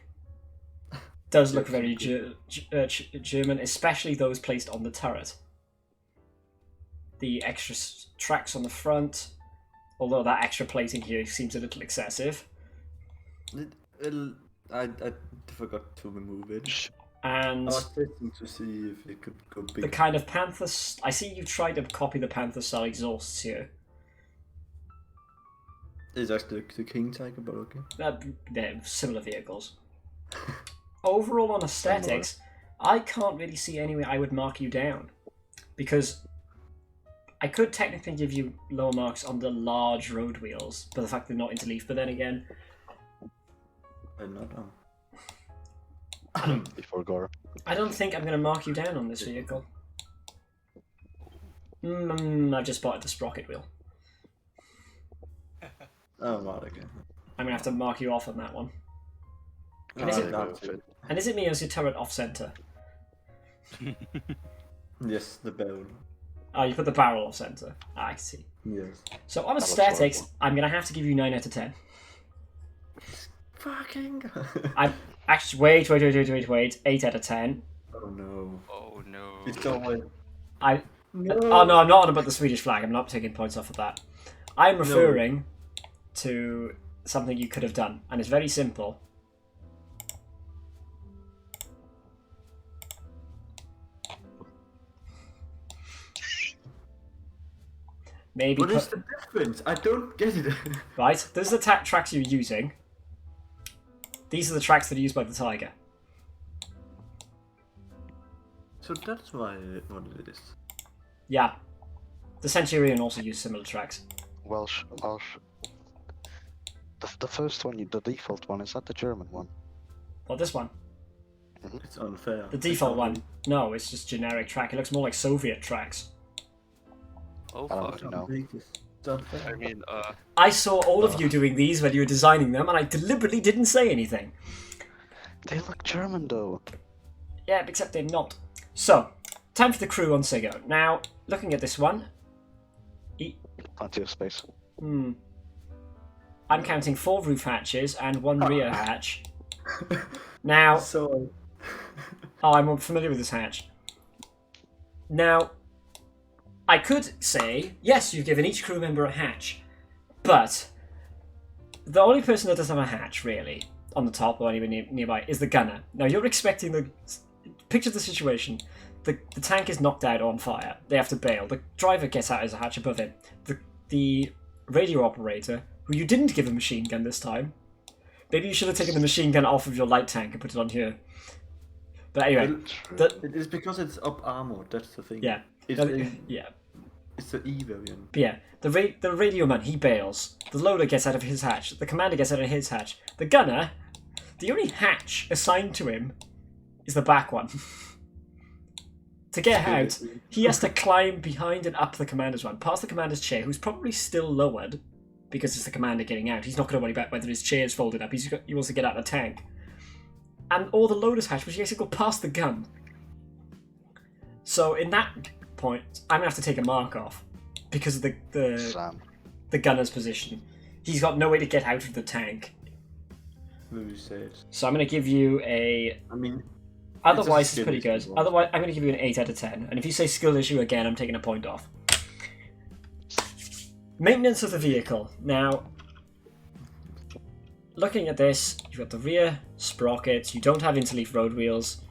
does look very German, especially those placed on the turret. The extra tracks on the front, although that extra plating here seems a little excessive. I forgot to remove it. And I was testing to see if it could go big. the kind of Panther... I see you tried to copy the Panther style exhausts here. It's actually the King Tiger, but okay. They're similar vehicles. Overall on aesthetics, I can't really see any way I would mark you down. Because I could technically give you lower marks on the large road wheels, but the fact they're not interleaf, but then again... I'm not Before Gore. I don't think I'm going to mark you down on this vehicle. I've just spotted the sprocket wheel. Oh, right, okay. I'm going to have to mark you off on that one. And is it me or is your turret off-center? Yes, the barrel. Oh, you put the barrel off-center. I see. Yes. So on aesthetics, I'm going to have to give you 9 out of 10. Fucking... I actually wait. 8 out of 10. Oh no. Oh no. It's always... No. Oh no, I'm not on about the Swedish flag. I'm not taking points off of that. I'm referring to something you could have done, and it's very simple. Maybe. What is the difference? I don't get it. Right, those are the tracks you're using. These are the tracks that are used by the Tiger. So that's why what it is. Yeah. The Centurion also used similar tracks. Welsh. The first one, the default one, is that the German one? Well, this one. It's unfair. The default one. No, it's just generic track. It looks more like Soviet tracks. Oh I don't fuck. know. It's unfair. I mean, I saw all of you doing these when you were designing them, and I deliberately didn't say anything. They look German though. Yeah, except they're not. So, time for the crew on Sigo. Now, looking at this one... Plenty of space. I'm counting 4 roof hatches and 1 rear hatch. Now... So... Oh, I'm familiar with this hatch. Now, I could say, yes, you've given each crew member a hatch, but the only person that doesn't have a hatch, really, on the top or anywhere nearby, is the gunner. Now, you're expecting the... Picture the situation. The tank is knocked out on fire. They have to bail. The driver gets out as a hatch above him. The radio operator, who you didn't give a machine gun this time. Maybe you should have taken the machine gun off of your light tank and put it on here. But anyway, It is because it's up armored, that's the thing. yeah. It's It's the E variant. But yeah, the radio man, he bails. The loader gets out of his hatch. The commander gets out of his hatch. The gunner, the only hatch assigned to him is the back one. To get out, he has to climb behind and up the commander's one, past the commander's chair, who's probably still lowered, because it's the commander getting out. He's not going to worry about whether his chair's folded up. He wants to get out of the tank. And all the loader's hatch, which he has to go past the gun. So in that point, I'm going to have to take a mark off, because of the gunner's position. He's got no way to get out of the tank. Very sad. So I'm going to give you a... I mean... Otherwise, it's pretty good. Otherwise, I'm going to give you an 8 out of 10. And if you say skill issue again, I'm taking a point off. Maintenance of the vehicle. Now, looking at this, you've got the rear sprockets. You don't have interleaf road wheels.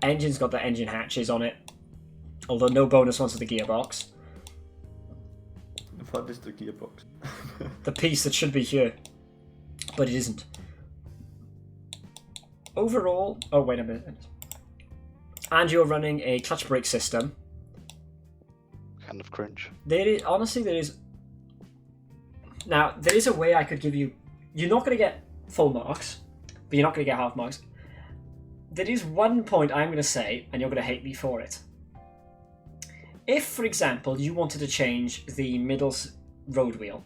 Engine's got the engine hatches on it. Although no bonus ones for the gearbox. What is the gearbox? The piece that should be here. But it isn't. overall... Oh, wait a minute. And you're running a clutch brake system. Kind of cringe. Honestly, there is... Now, there is a way I could give you... You're not going to get full marks, but you're not going to get half marks. There is one point I'm going to say, and you're going to hate me for it. If, for example, you wanted to change the middle road wheel...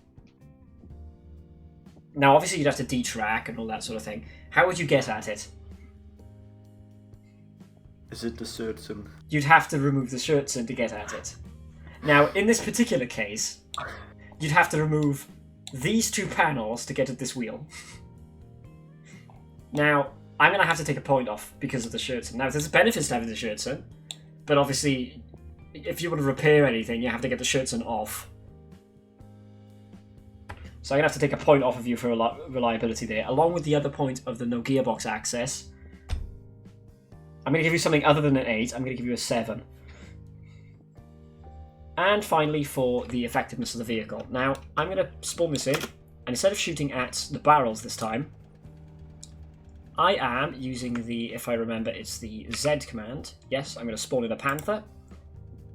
Now, obviously, you'd have to detrack and all that sort of thing. How would you get at it? Is it the Surtson? You'd have to remove the Surtson to get at it. Now, in this particular case, you'd have to remove these two panels to get at this wheel. Now, I'm going to have to take a point off because of the Surtson. Now, there's benefits to having the Surtson, but obviously, if you want to repair anything, you have to get the Surtson off. So I'm going to have to take a point off of you for reliability there, along with the other point of the no gearbox access. I'm going to give you something other than an 8. I'm going to give you a 7. And finally, for the effectiveness of the vehicle. Now, I'm going to spawn this in, and instead of shooting at the barrels this time, I am using the, if I remember, it's the Z command. Yes, I'm going to spawn in a Panther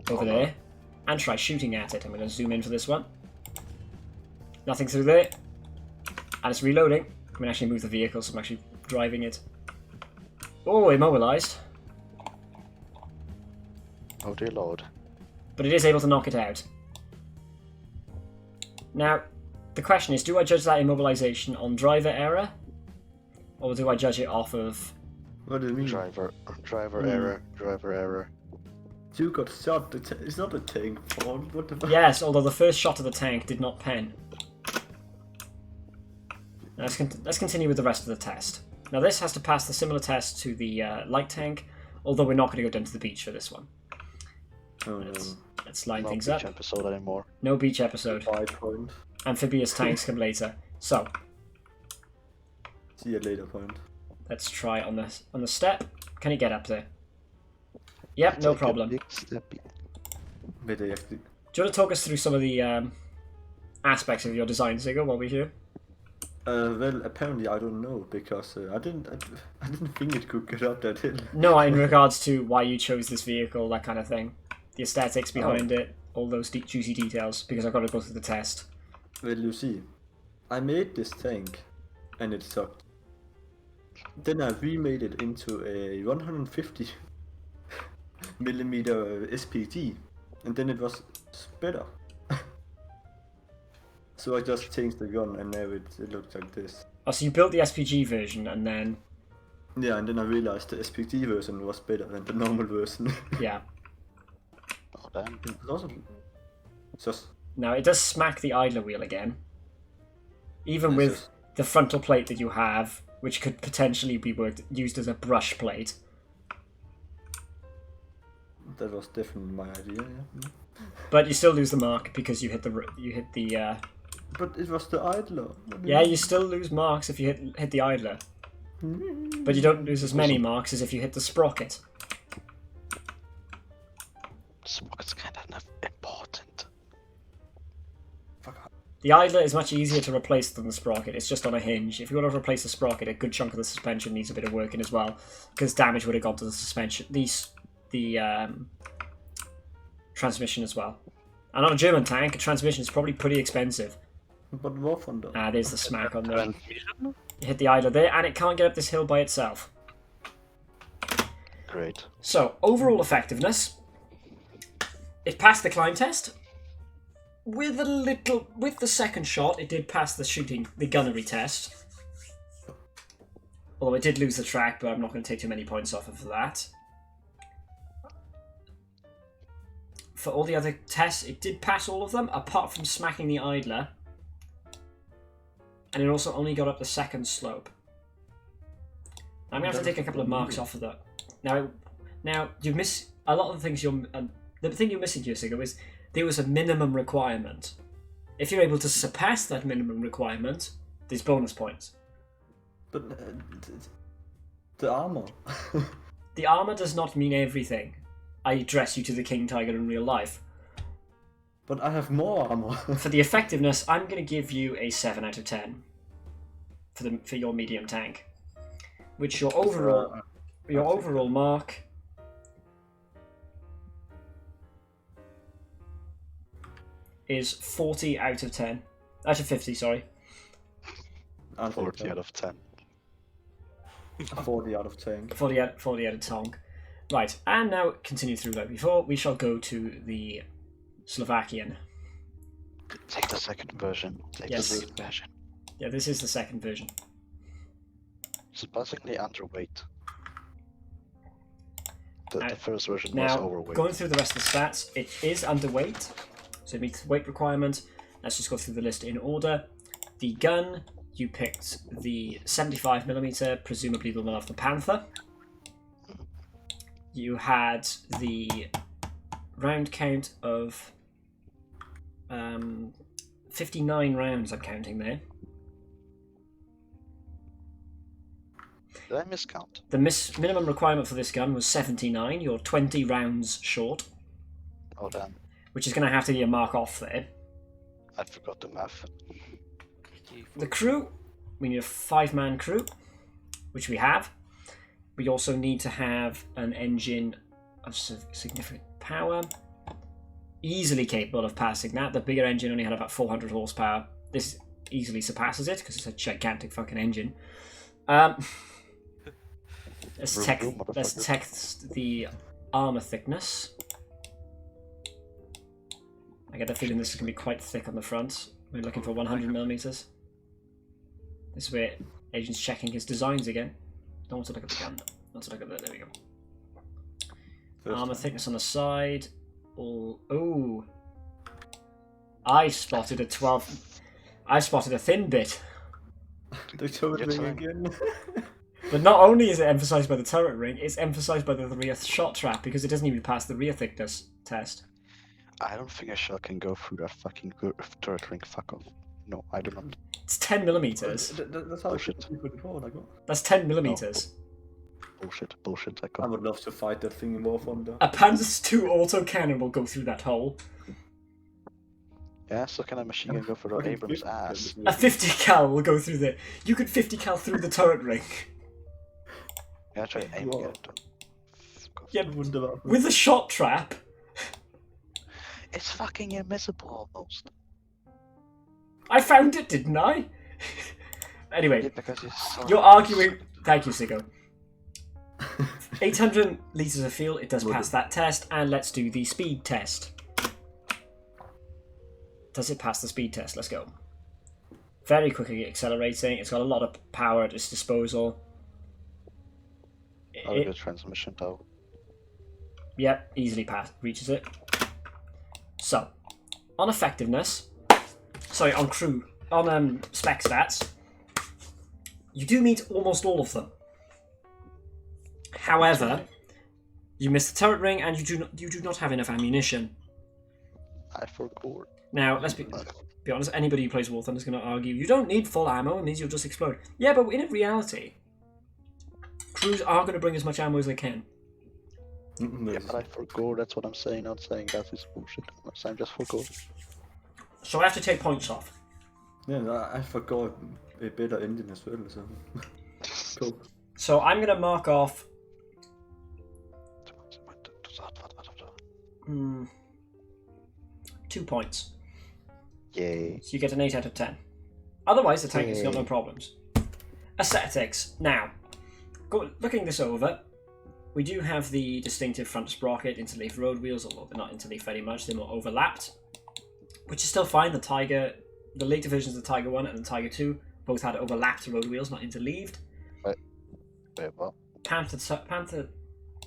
over there, and try shooting at it. I'm going to zoom in for this one. Nothing through there. And it's reloading. I'm going to actually move the vehicle, so I'm actually driving it. Oh, immobilized. Oh dear lord. But it is able to knock it out. Now, the question is, do I judge that immobilization on driver error? Or do I judge it off of... What do you mean? Driver error. You got shot. It's not a tank fault. What the fuck? Yes, although the first shot of the tank did not pen. Now, let's continue with the rest of the test. Now this has to pass the similar test to the light tank, although we're not going to go down to the beach for this one. Oh no. Let's line Not things beach up. episode anymore. No beach episode. 5 point. Amphibious tanks come later. So, See you later point. let's try on the step. Can you get up there? Yep, no Take a problem. big step. Wait, I actually... Do you want to talk us through some of the aspects of your design, Ziggo, while we're here? well, apparently I don't know because I didn't think it could get up that hill. No, in regards to why you chose this vehicle, that kind of thing. The aesthetics behind it, all those juicy details, because I've got to go through the test. Well, you see, I made this tank, and it sucked. Then I remade it into a 150 millimeter SPG, and then it was better. So I just changed the gun, and now it looks like this. Oh, so you built the SPG version, and then... Yeah, and then I realized the SPG version was better than the normal version. Yeah. Oh damn. It was also just... Now, it does smack the idler wheel again. Even Yes, with yes. the frontal plate that you have, which could potentially be used as a brush plate. That was definitely my idea, yeah. But you still lose the mark because you hit the But it was the idler. What do yeah, you still lose marks if you hit the idler. mean? But you don't lose as many marks as if you hit the sprocket. Sprocket's kind of important. Fuck. The idler is much easier to replace than the sprocket. It's just on a hinge. If you want to replace the sprocket, a good chunk of the suspension needs a bit of working as well, because damage would have gone to the suspension, the transmission as well. And on a German tank, a transmission is probably pretty expensive. But War Thunder. Ah, there's the smack on there. Transmission? You hit the idler there, and it can't get up this hill by itself. Great. So, overall effectiveness. It passed the climb test. With the second shot, it did pass the gunnery test. Although it did lose the track, but I'm not going to take too many points off of that. For all the other tests, it did pass all of them, apart from smacking the idler. And it also only got up the second slope. I'm going to have to take a couple of marks off of that. Now you miss a lot of the things the thing you're missing here, Sigurd, is there was a minimum requirement. If you're able to surpass that minimum requirement, there's bonus points. But the armor. The armor does not mean everything. I dress you to the King Tiger in real life. But I have more armor. For the effectiveness, I'm going to give you a 7 out of 10 for your medium tank. which your overall mark is 40 out of 10. Actually, 50. Sorry. 40 out of 10. 40 out of 10. 40 out of tongue. Right, and now continue through like before. We shall go to the Slovakian. Take the second version. Take Yes. the second version. Yeah, this is the second version. Surprisingly underweight. The first version was Now, overweight. going through the rest of the stats, it is underweight, so it meets the weight requirement. Let's just go through the list in order. The gun, you picked the 75mm, presumably the one off the Panther. You had the round count of 59 rounds, I'm counting there. Did I miscount? The minimum requirement for this gun was 79. You're 20 rounds short, Oh damn. which is going to have to be a mark off there. I forgot the math. The crew, we need a 5-man crew, which we have. We also need to have an engine of significant power, easily capable of passing that. The bigger engine only had about 400 horsepower. This easily surpasses it because it's a gigantic fucking engine. Let's text the armor thickness. I get the feeling this is going to be quite thick on the front. We're looking for 100mm. This is where Agent's checking his designs again. Don't want to look at the gun. Want to look at the, there we go. Armor thickness on the side. Oh. I spotted a 12. I spotted a thin bit. The turret ring again. But not only is it emphasized by the turret ring, it's emphasized by the rear shot trap because it doesn't even pass the rear thickness test. I don't think a shell can go through that fucking turret ring. Fuck off. No, I do not. It's 10mm. That's how people before, like what? That's 10mm. Bullshit. I would love to fight that thing in War Thunder. A Panzer II autocannon will go through that hole. Yeah, so can a machine gun go for the Abrams ass? A 50 cal will go through the. You could 50 cal through the turret ring. Yeah, try aiming Whoa. it. Yeah, with the shot trap. It's fucking invisible almost. I found it, didn't I? Anyway, Yeah, because it's so you're arguing. Thank you, Siggo. 800 litres of fuel, it does pass that test, and let's do the speed test. Does it pass the speed test? Let's go. Very quickly accelerating, it's got a lot of power at its disposal. not a good transmission though. Yep, easily reaches it. So, on effectiveness, sorry, on crew, on spec stats, you do meet almost all of them. However, you miss the turret ring and you do not have enough ammunition. I forgot. Now, let's be honest, anybody who plays War Thunder is going to argue, you don't need full ammo, it means you'll just explode. Yeah, but in reality, crews are going to bring as much ammo as they can. Yeah, but I forgot, that's what I'm saying, not saying that is bullshit. I'm just forgot. So I have to take points off. Yeah, I forgot a better engine as well, so... Cool. So I'm going to mark off... 2 points. Yay. So you get an 8 out of 10. Otherwise, the tank has got no Yay. problems. Aesthetics. Now, looking this over, we do have the distinctive front sprocket, interleaf road wheels, although they're not interleaf very much, they're more overlapped, which is still fine. The later versions of the Tiger 1 and the Tiger 2 both had overlapped road wheels, not interleaved. Wait, what? Panther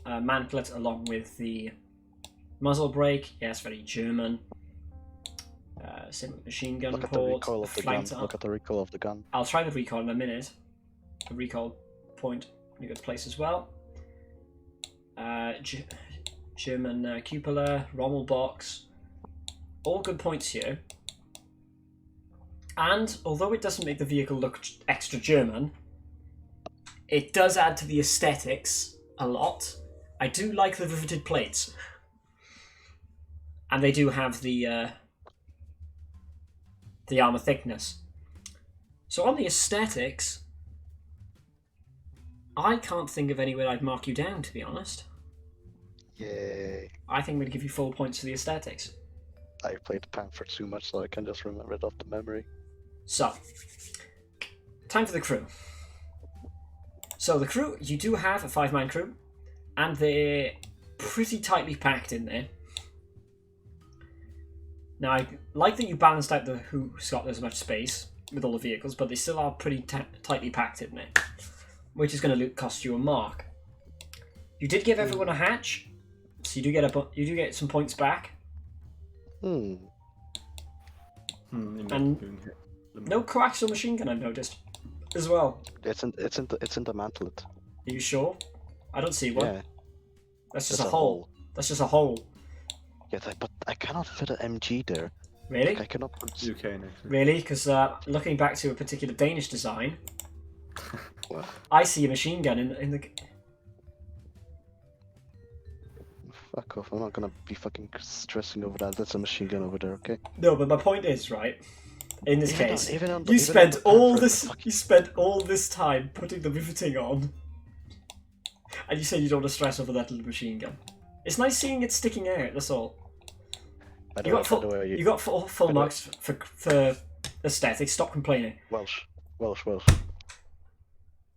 mantlet along with the muzzle brake. Yes, very German. Same with machine gun Look at the port. recoil of the gun. flank Look at the recoil of the gun. I'll try the recoil in a minute. The recoil point in a good place as well. German cupola, Rommel box. All good points here. And although it doesn't make the vehicle look extra German, it does add to the aesthetics a lot. I do like the riveted plates. And they do have the armor thickness. So on the aesthetics, I can't think of anywhere I'd mark you down, to be honest. Yay. I think we'd give you full points for the aesthetics. I played the Panther too much, so I can just remember it off the memory. So, time for the crew. So the crew, you do have a 5-man crew, and they're pretty tightly packed in there. Now, I like that you balanced out the who's got as much space with all the vehicles, but they still are pretty tightly packed in there, which is going to cost you a mark. You did give everyone a hatch, so you do get some points back. Hmm. And no coaxial machine gun, I've noticed, as well. It's in the mantlet. Are you sure? I don't see one. Yeah. That's just There's a hole. That's just a hole. Yeah, but I cannot fit an MG there. Really? Like, I cannot put... You can actually. Really? Because looking back to a particular Danish design, What? I see a machine gun in the... Fuck off, I'm not gonna be fucking stressing over that. That's a machine gun over there, okay? No, but my point is, right, in this Even case, on- even on the- you even on spent the all Panther, this the fucking- you spent all this time putting the riveting on, and you said you don't want to stress over that little machine gun. It's nice seeing it sticking out, that's all. By the You way, got by the full, way, you got full by the way- marks for aesthetics, stop complaining. Welsh.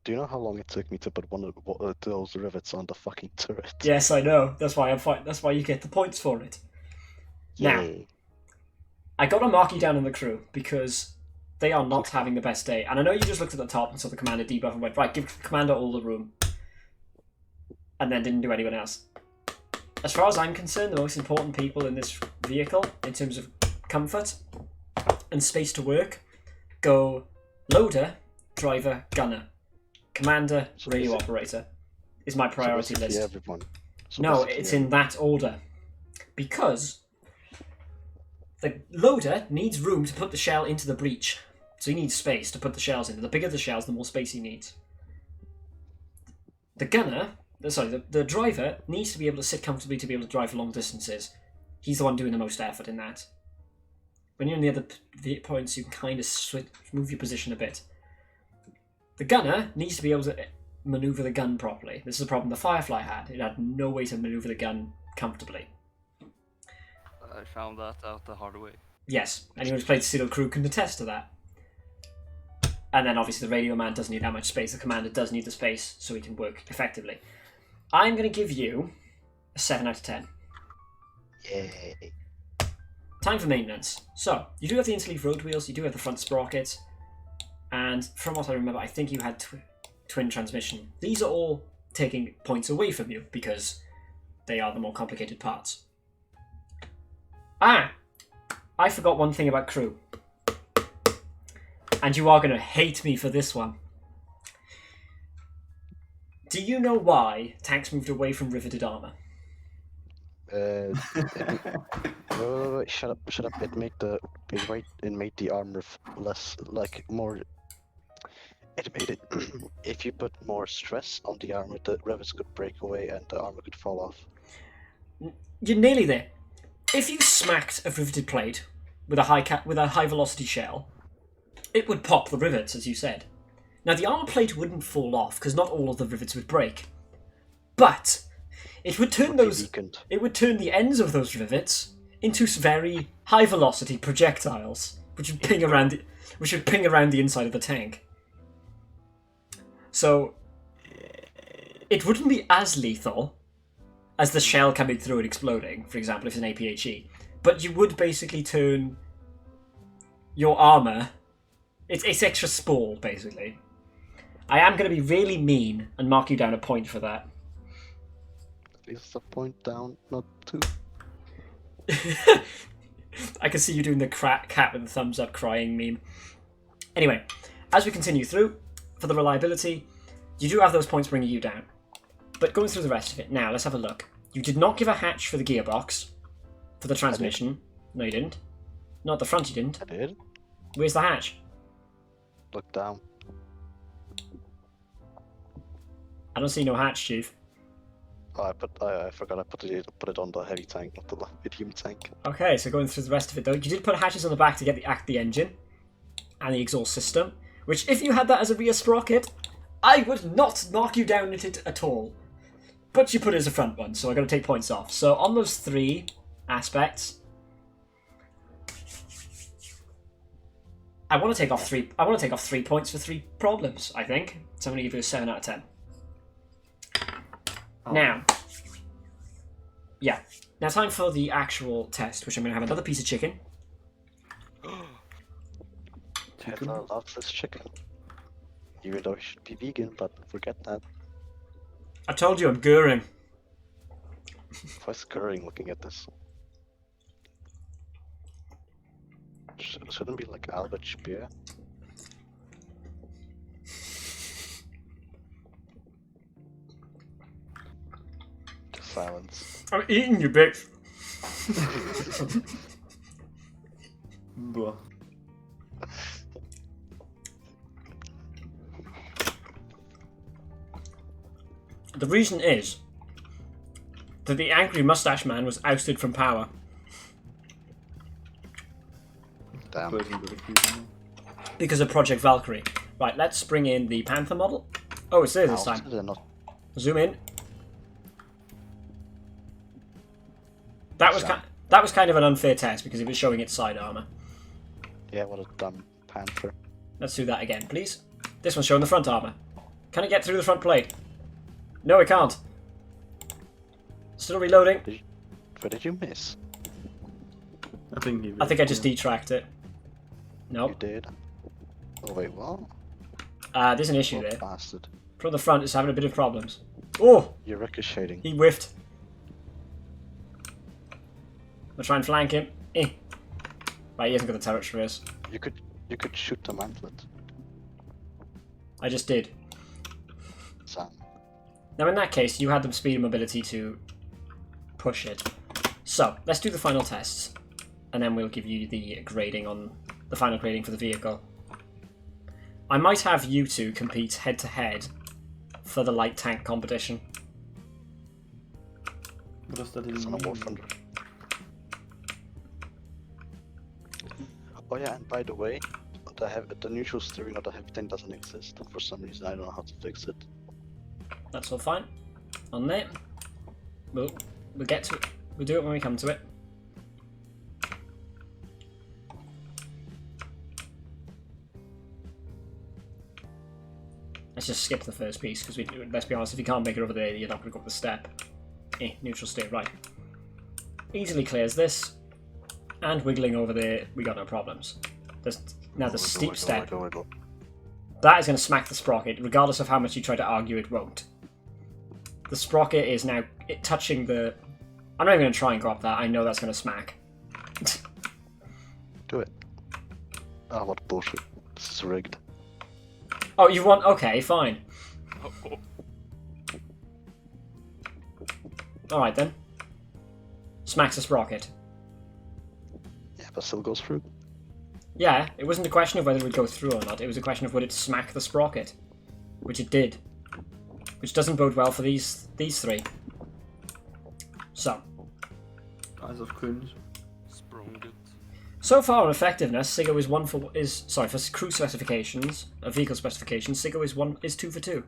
Do you know how long it took me to put one of those rivets on the fucking turret? Yes, I know, that's why that's why you get the points for it. Now, Yay. I got to mark you down in the crew because they are not having the best day. And I know you just looked at the top and saw the commander debuff and went, right, give the commander all the room. And then didn't do anyone else. As far as I'm concerned, the most important people in this vehicle, in terms of comfort and space to work, go loader, driver, gunner. Commander, So radio is it- operator is my priority So basically list. everyone. So No, basically it's in that order. Because the loader needs room to put the shell into the breach. So he needs space to put the shells in. The bigger the shells, the more space he needs. The driver needs to be able to sit comfortably to be able to drive long distances. He's the one doing the most effort in that. When you're in the other points, you can kind of move your position a bit. The gunner needs to be able to maneuver the gun properly. This is a problem the Firefly had. It had no way to maneuver the gun comfortably. I found that out the hard way. Yes, anyone who's played Steel Crew can attest to that. And then obviously the radio man doesn't need that much space. The commander does need the space so he can work effectively. I'm going to give you a 7 out of 10. Yay. Time for maintenance. So, you do have the interleaf road wheels, you do have the front sprockets, and from what I remember, I think you had twin transmission. These are all taking points away from you because they are the more complicated parts. I forgot one thing about crew. And you are going to hate me for this one. Do you know why tanks moved away from riveted armor? Wait, shut up. It made the armor less, like, more... It made it... if you put more stress on the armor, the rivets could break away and the armor could fall off. You're nearly there. If you smacked a riveted plate with a high velocity shell, it would pop the rivets, as you said. Now, the armor plate wouldn't fall off because not all of the rivets would break, but it would turn It would turn the ends of those rivets into very high velocity projectiles, which would ping around the inside of the tank. So it wouldn't be as lethal as the shell coming through and exploding, for example, if it's an APHE. But you would basically turn your armor... It's extra spall, basically. I am going to be really mean and mark you down a point for that. It's a point down, not 2. I can see you doing the cat with the thumbs up crying meme. Anyway, as we continue through, for the reliability, you do have those points bringing you down. But going through the rest of it, now let's have a look. You did not give a hatch for the gearbox, for the transmission. No, you didn't. Not at the front, you didn't. I did. Where's the hatch? Look down. I don't see no hatch, Chief. Oh, I forgot I put it on the heavy tank, not the medium tank. Okay, so going through the rest of it though, you did put hatches on the back to get the engine and the exhaust system, which if you had that as a rear sprocket, I would not knock you down at it at all. But you put it as a front one, so I got to take points off. So on those 3 aspects, I want to take off 3. I want to take off 3 points for 3 problems. I think so. I'm going to give you a 7 out of 10. Oh. Now, yeah. Now time for the actual test, which I'm going to have another piece of chicken. Hitler loves his chicken. Even though he should be vegan, but forget that. I told you I'm Goering. Why scurrying looking at this? Shouldn't be like Albert Speer. Just silence. I'm eating you, bitch. Bruh. The reason is that the angry mustache man was ousted from power. Damn. Because of Project Valkyrie. Right, let's bring in the Panther model. Oh, it's there this How time. did I not? Zoom in. That was kind of an unfair test because it was showing its side armor. Yeah, what a dumb panther. Let's do that again, please. This one's showing the front armor. Can it get through the front plate? No, it can't. Still reloading. Where did you miss? I think he. I think I just detracked it. You Nope. did. Oh wait, what? There's an issue Oh, there. bastard. From the front, it's having a bit of problems. Oh, You're ricocheting. he whiffed. I'll try and flank him. Eh. Right, he hasn't got the turret traverse. You could shoot the mantlet. I just did. Sam. Now in that case, you had the speed and mobility to push it. So, let's do the final tests. And then we'll give you the grading on the final grading for the vehicle. I might have you two compete head to head for the light tank competition. What does that It's even on a War mean? Thunder. Oh yeah, and by the way, the neutral steering of the heavy tank doesn't exist. For some reason, I don't know how to fix it. That's all fine. On there. We'll get to it. We'll do it when we come to it. Let's just skip the first piece, because let's be honest, if you can't make it over there, you're not going to go up the step. Neutral steer, right. Easily clears this, and wiggling over there, we got no problems. Now the steep step, that is going to smack the sprocket, regardless of how much you try to argue it won't. The sprocket is now touching the... I'm not even going to try and go up that, I know that's going to smack. Do it. Ah, what bullshit. This is rigged. Oh, you want... Okay, fine. Alright then. Smacks the sprocket. Yeah, but still goes through. Yeah, it wasn't a question of whether it would go through or not, it was a question of would it smack the sprocket. Which it did. Which doesn't bode well for these 3. So. Eyes of cringe. Sprocket. So far on effectiveness, Sigo for crew specifications, vehicle specifications, Sigo is 2 for 2.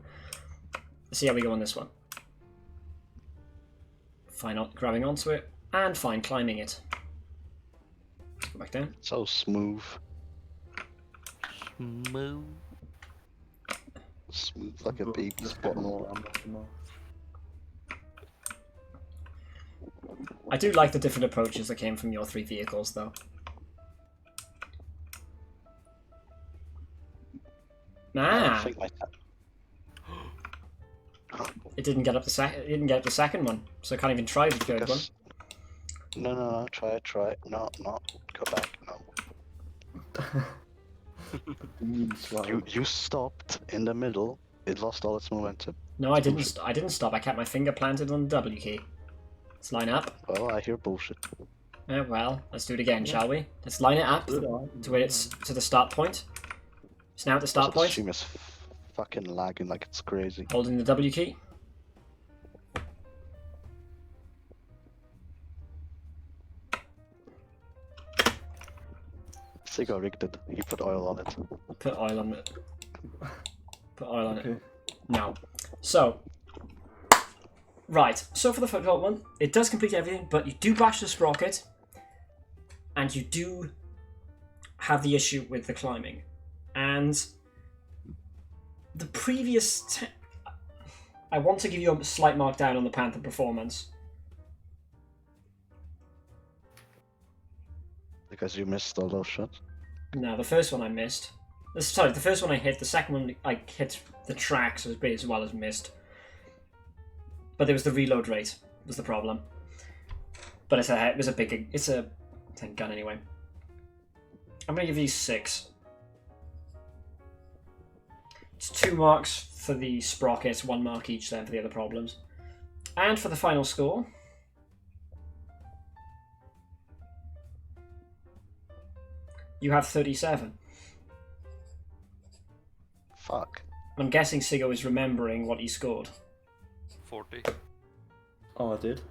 Let's see how we go on this one. Fine grabbing onto it, and fine climbing it. Go back down. So smooth. Smooth. Smooth like a baby's bottom. I do like the different approaches that came from your 3 vehicles, though. I think my It didn't get up the second one, so I can't even try the third one. No, try it. No, go back, no. You stopped in the middle, it lost all its momentum. No, I didn't. I didn't stop. I kept my finger planted on the W key. Let's line up. Well, I hear bullshit. Well, let's do it again, shall we? Let's line it up to where it's to the start point. It's now at the start The point. stream is fucking lagging like it's crazy. Holding the W key. Sigo rigged it. He put oil on it. Put oil on it. Put oil on Okay. it. No. So, right. So for the football one, it does complete everything, but you do bash the sprocket, and you do have the issue with the climbing. And the previous... I want to give you a slight mark down on the Panther performance. Because you missed all those shots. No, the first one I missed. Sorry, the first one I hit. The second one I hit the tracks as well as missed. But there was the reload rate was the problem. But it's a tank gun anyway. I'm gonna give these 6. It's 2 marks for the sprockets, 1 mark each then for the other problems. And for the final score, you have 37. Fuck. I'm guessing Siggo is remembering what he scored. 40. Oh, I did.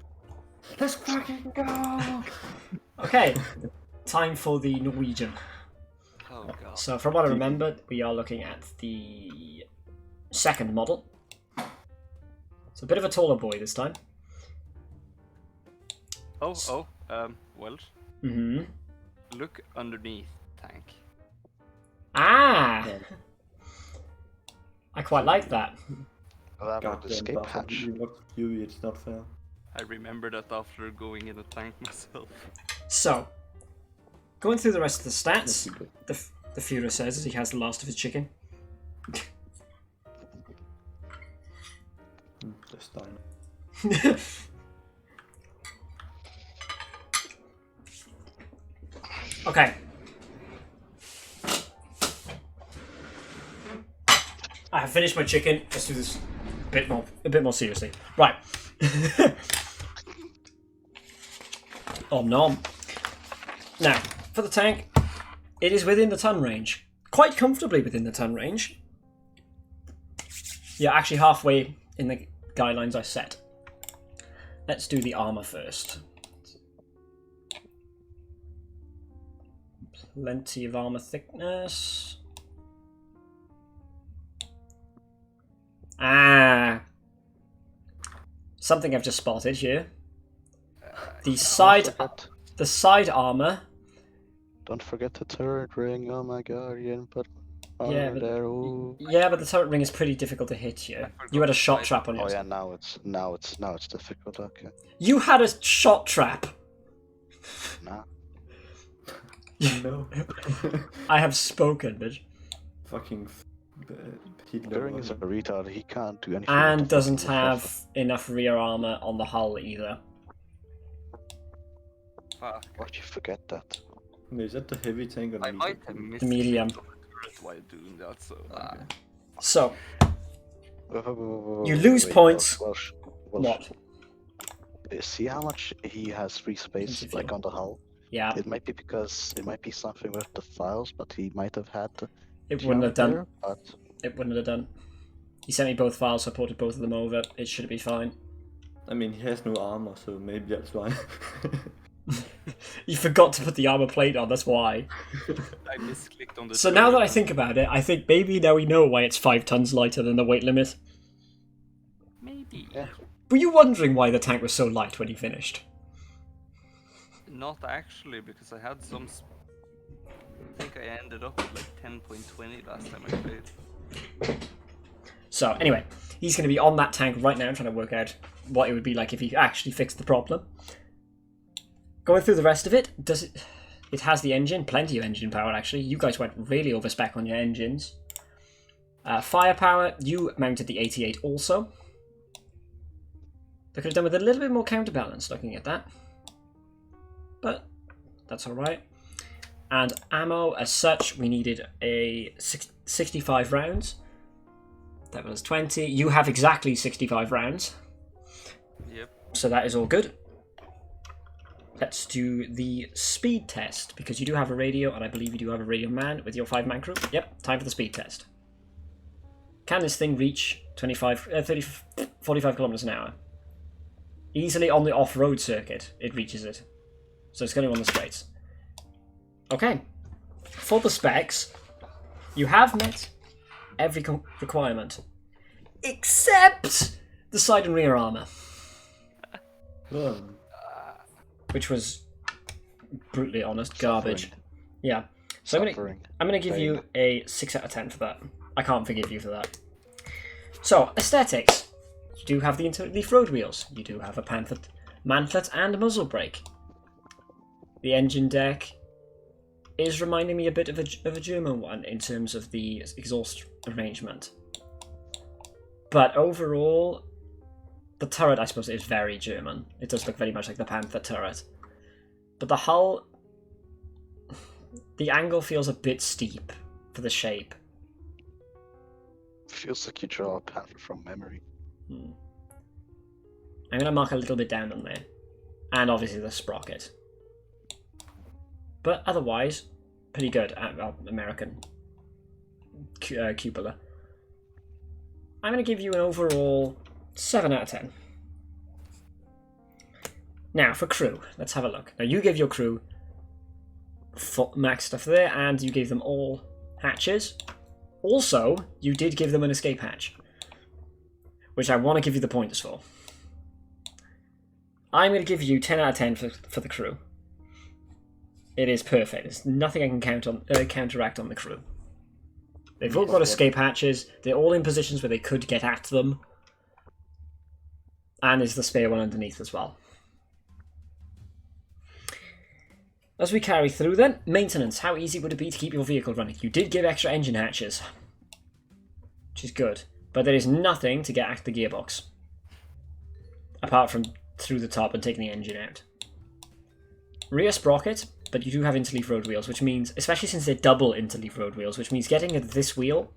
Let's fucking go! Okay, time for the Norwegian. Oh god. So from what I remembered, we are looking at the second model. It's a bit of a taller boy this time. Welsh. Mm-hmm. Look underneath tank. Ah! I quite like that. That would Goddamn escape Buffett, hatch. you looked at you, it's not fair. I remember that after going in the tank myself. So, going through the rest of the stats, the Führer says as he has the last of his chicken. This time. Okay. I have finished my chicken. Let's do this a bit more seriously. Right. Om nom. Now, for the tank, it is within the ton range. Quite comfortably within the ton range. Yeah, actually halfway in the guidelines I set. Let's do the armor first. Plenty of armor thickness. Ah! Something I've just spotted here. The side armor. Don't forget the turret ring. Oh my god, you didn't put Yeah, armor but- there. Ooh. Yeah, but the turret ring is pretty difficult to hit here. You had a shot trap on Oh yours. yeah, now it's difficult. Okay. You had a shot trap. Nah. No. I have spoken, bitch. Fucking Hitler. During is a retard. He can't do anything. And with the doesn't fucking have enough rear armor on the hull either. Fuck. Why'd you forget that? Wait, is that the heavy tank or I the might have medium? missed The medium. the turret while doing that, so So, Whoa, You lose wait, points. Welsh. what? See how much he has free space, Interview. like on the hull. Yeah, It might be because it might be something with the files, but he might have had the it wouldn't have done. there, but It wouldn't have done. He sent me both files, so I ported both of them over. It should be fine. I mean, he has no armor, so maybe that's why. You forgot to put the armor plate on, that's why. I misclicked on the So now that I turret. think about it, I think maybe now we know why it's 5 tons lighter than the weight limit. Maybe. Yeah. Were you wondering why the tank was so light when he finished? Not actually, because I had some... I think I ended up with like 10.20 last time I played. So anyway, he's going to be on that tank right now trying to work out what it would be like if he actually fixed the problem. Going through the rest of it, it has the engine, plenty of engine power actually. You guys went really over spec on your engines. Firepower, you mounted the 88 also. They could have done with a little bit more counterbalance looking at that. But that's alright. And ammo, as such, we needed a 65 rounds. That was 20. You have exactly 65 rounds. Yep. So that is all good. Let's do the speed test, because you do have a radio, and I believe you do have a radio man with your 5-man crew. Yep, time for the speed test. Can this thing reach 45 kilometers an hour? Easily on the off-road circuit, it reaches it. So it's going to go on the straights. Okay. For the specs, you have met every requirement. except the side and rear armor, Um, which was brutally honest garbage. Suffering. Yeah. So Suffering. I'm gonna give Pain. you a 6 out of 10 for that. I can't forgive you for that. So aesthetics. You do have the interleaf road wheels. You do have a mantlet and muzzle brake. The engine deck is reminding me a bit of a German one in terms of the exhaust arrangement. But overall, the turret, I suppose, is very German. It does look very much like the Panther turret. But the hull, the angle feels a bit steep for the shape. Feels like you draw a panther from memory. I'm going to mark a little bit down on there. And obviously the sprocket. But otherwise, pretty good. Well, American cupola. I'm going to give you an overall 7 out of 10. Now, for crew, let's have a look. Now, you gave your crew max stuff there, and you gave them all hatches. Also, you did give them an escape hatch, which I want to give you the pointers for. I'm going to give you 10 out of 10 for the crew. It is perfect. There's nothing I can counteract on the crew. They've all got escape hatches. They're all in positions where they could get at them. And there's the spare one underneath as well. As we carry through then, maintenance. How easy would it be to keep your vehicle running? You did give extra engine hatches, which is good. But there is nothing to get at the gearbox. Apart from through the top and taking the engine out. Rear sprocket, but you do have interleaf road wheels, which means, especially since they're double interleaf road wheels, which means getting at this wheel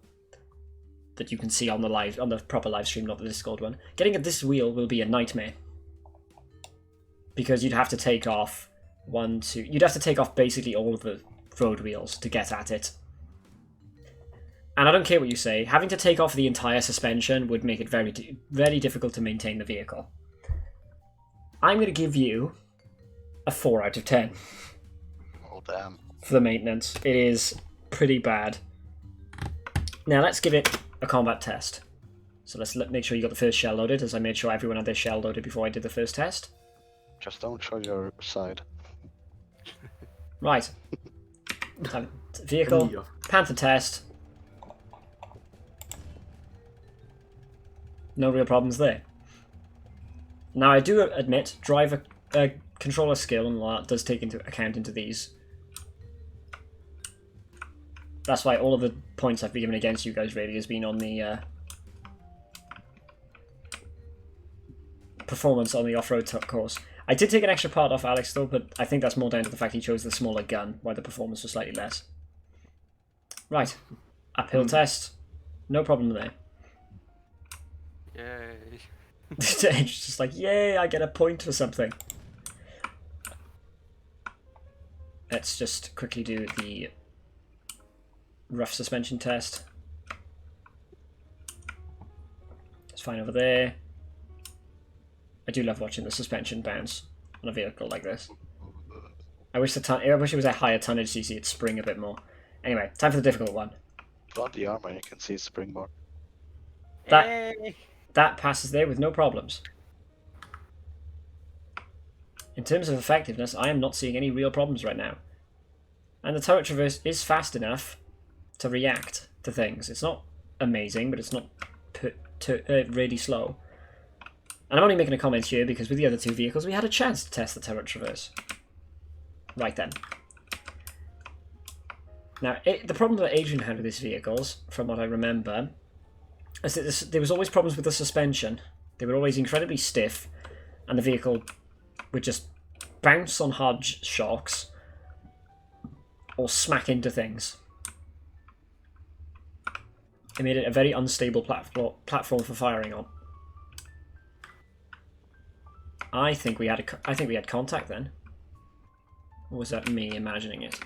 that you can see on the proper live stream, not the Discord one, getting at this wheel will be a nightmare. Because you'd have to take off you'd have to take off basically all of the road wheels to get at it. And I don't care what you say, having to take off the entire suspension would make it very, very difficult to maintain the vehicle. I'm going to give you a 4 out of 10. Oh, damn. For the maintenance. It is pretty bad. Now let's give it a combat test. So let's make sure you got the first shell loaded, as I made sure everyone had their shell loaded before I did the first test. Just don't show your side. Right. Vehicle. Panther test. No real problems there. Now I do admit, driver controller skill and all that does take into account into these. That's why all of the points I've been given against you guys really has been on the performance on the off-road course. I did take an extra part off Alex though, but I think that's more down to the fact he chose the smaller gun, why the performance was slightly less. Right. Uphill test. No problem there. Yay. It's just like, yay, I get a point for something. Let's just quickly do the rough suspension test. It's fine over there. I do love watching the suspension bounce on a vehicle like this. I wish it was a higher tonnage so you see it spring a bit more. Anyway, time for the difficult one. On the armor, you can see spring more. That passes there with no problems. In terms of effectiveness, I am not seeing any real problems right now. And the turret traverse is fast enough to react to things. It's not amazing, but it's not really slow. And I'm only making a comment here because with the other two vehicles we had a chance to test the turret traverse. Right then. Now, the problem that Adrian had with his vehicles, from what I remember, is that there was always problems with the suspension. They were always incredibly stiff, and the vehicle would just bounce on hard shocks or smack into things. It made it a very unstable platform for firing on. I think we had contact then. Or was that me imagining it?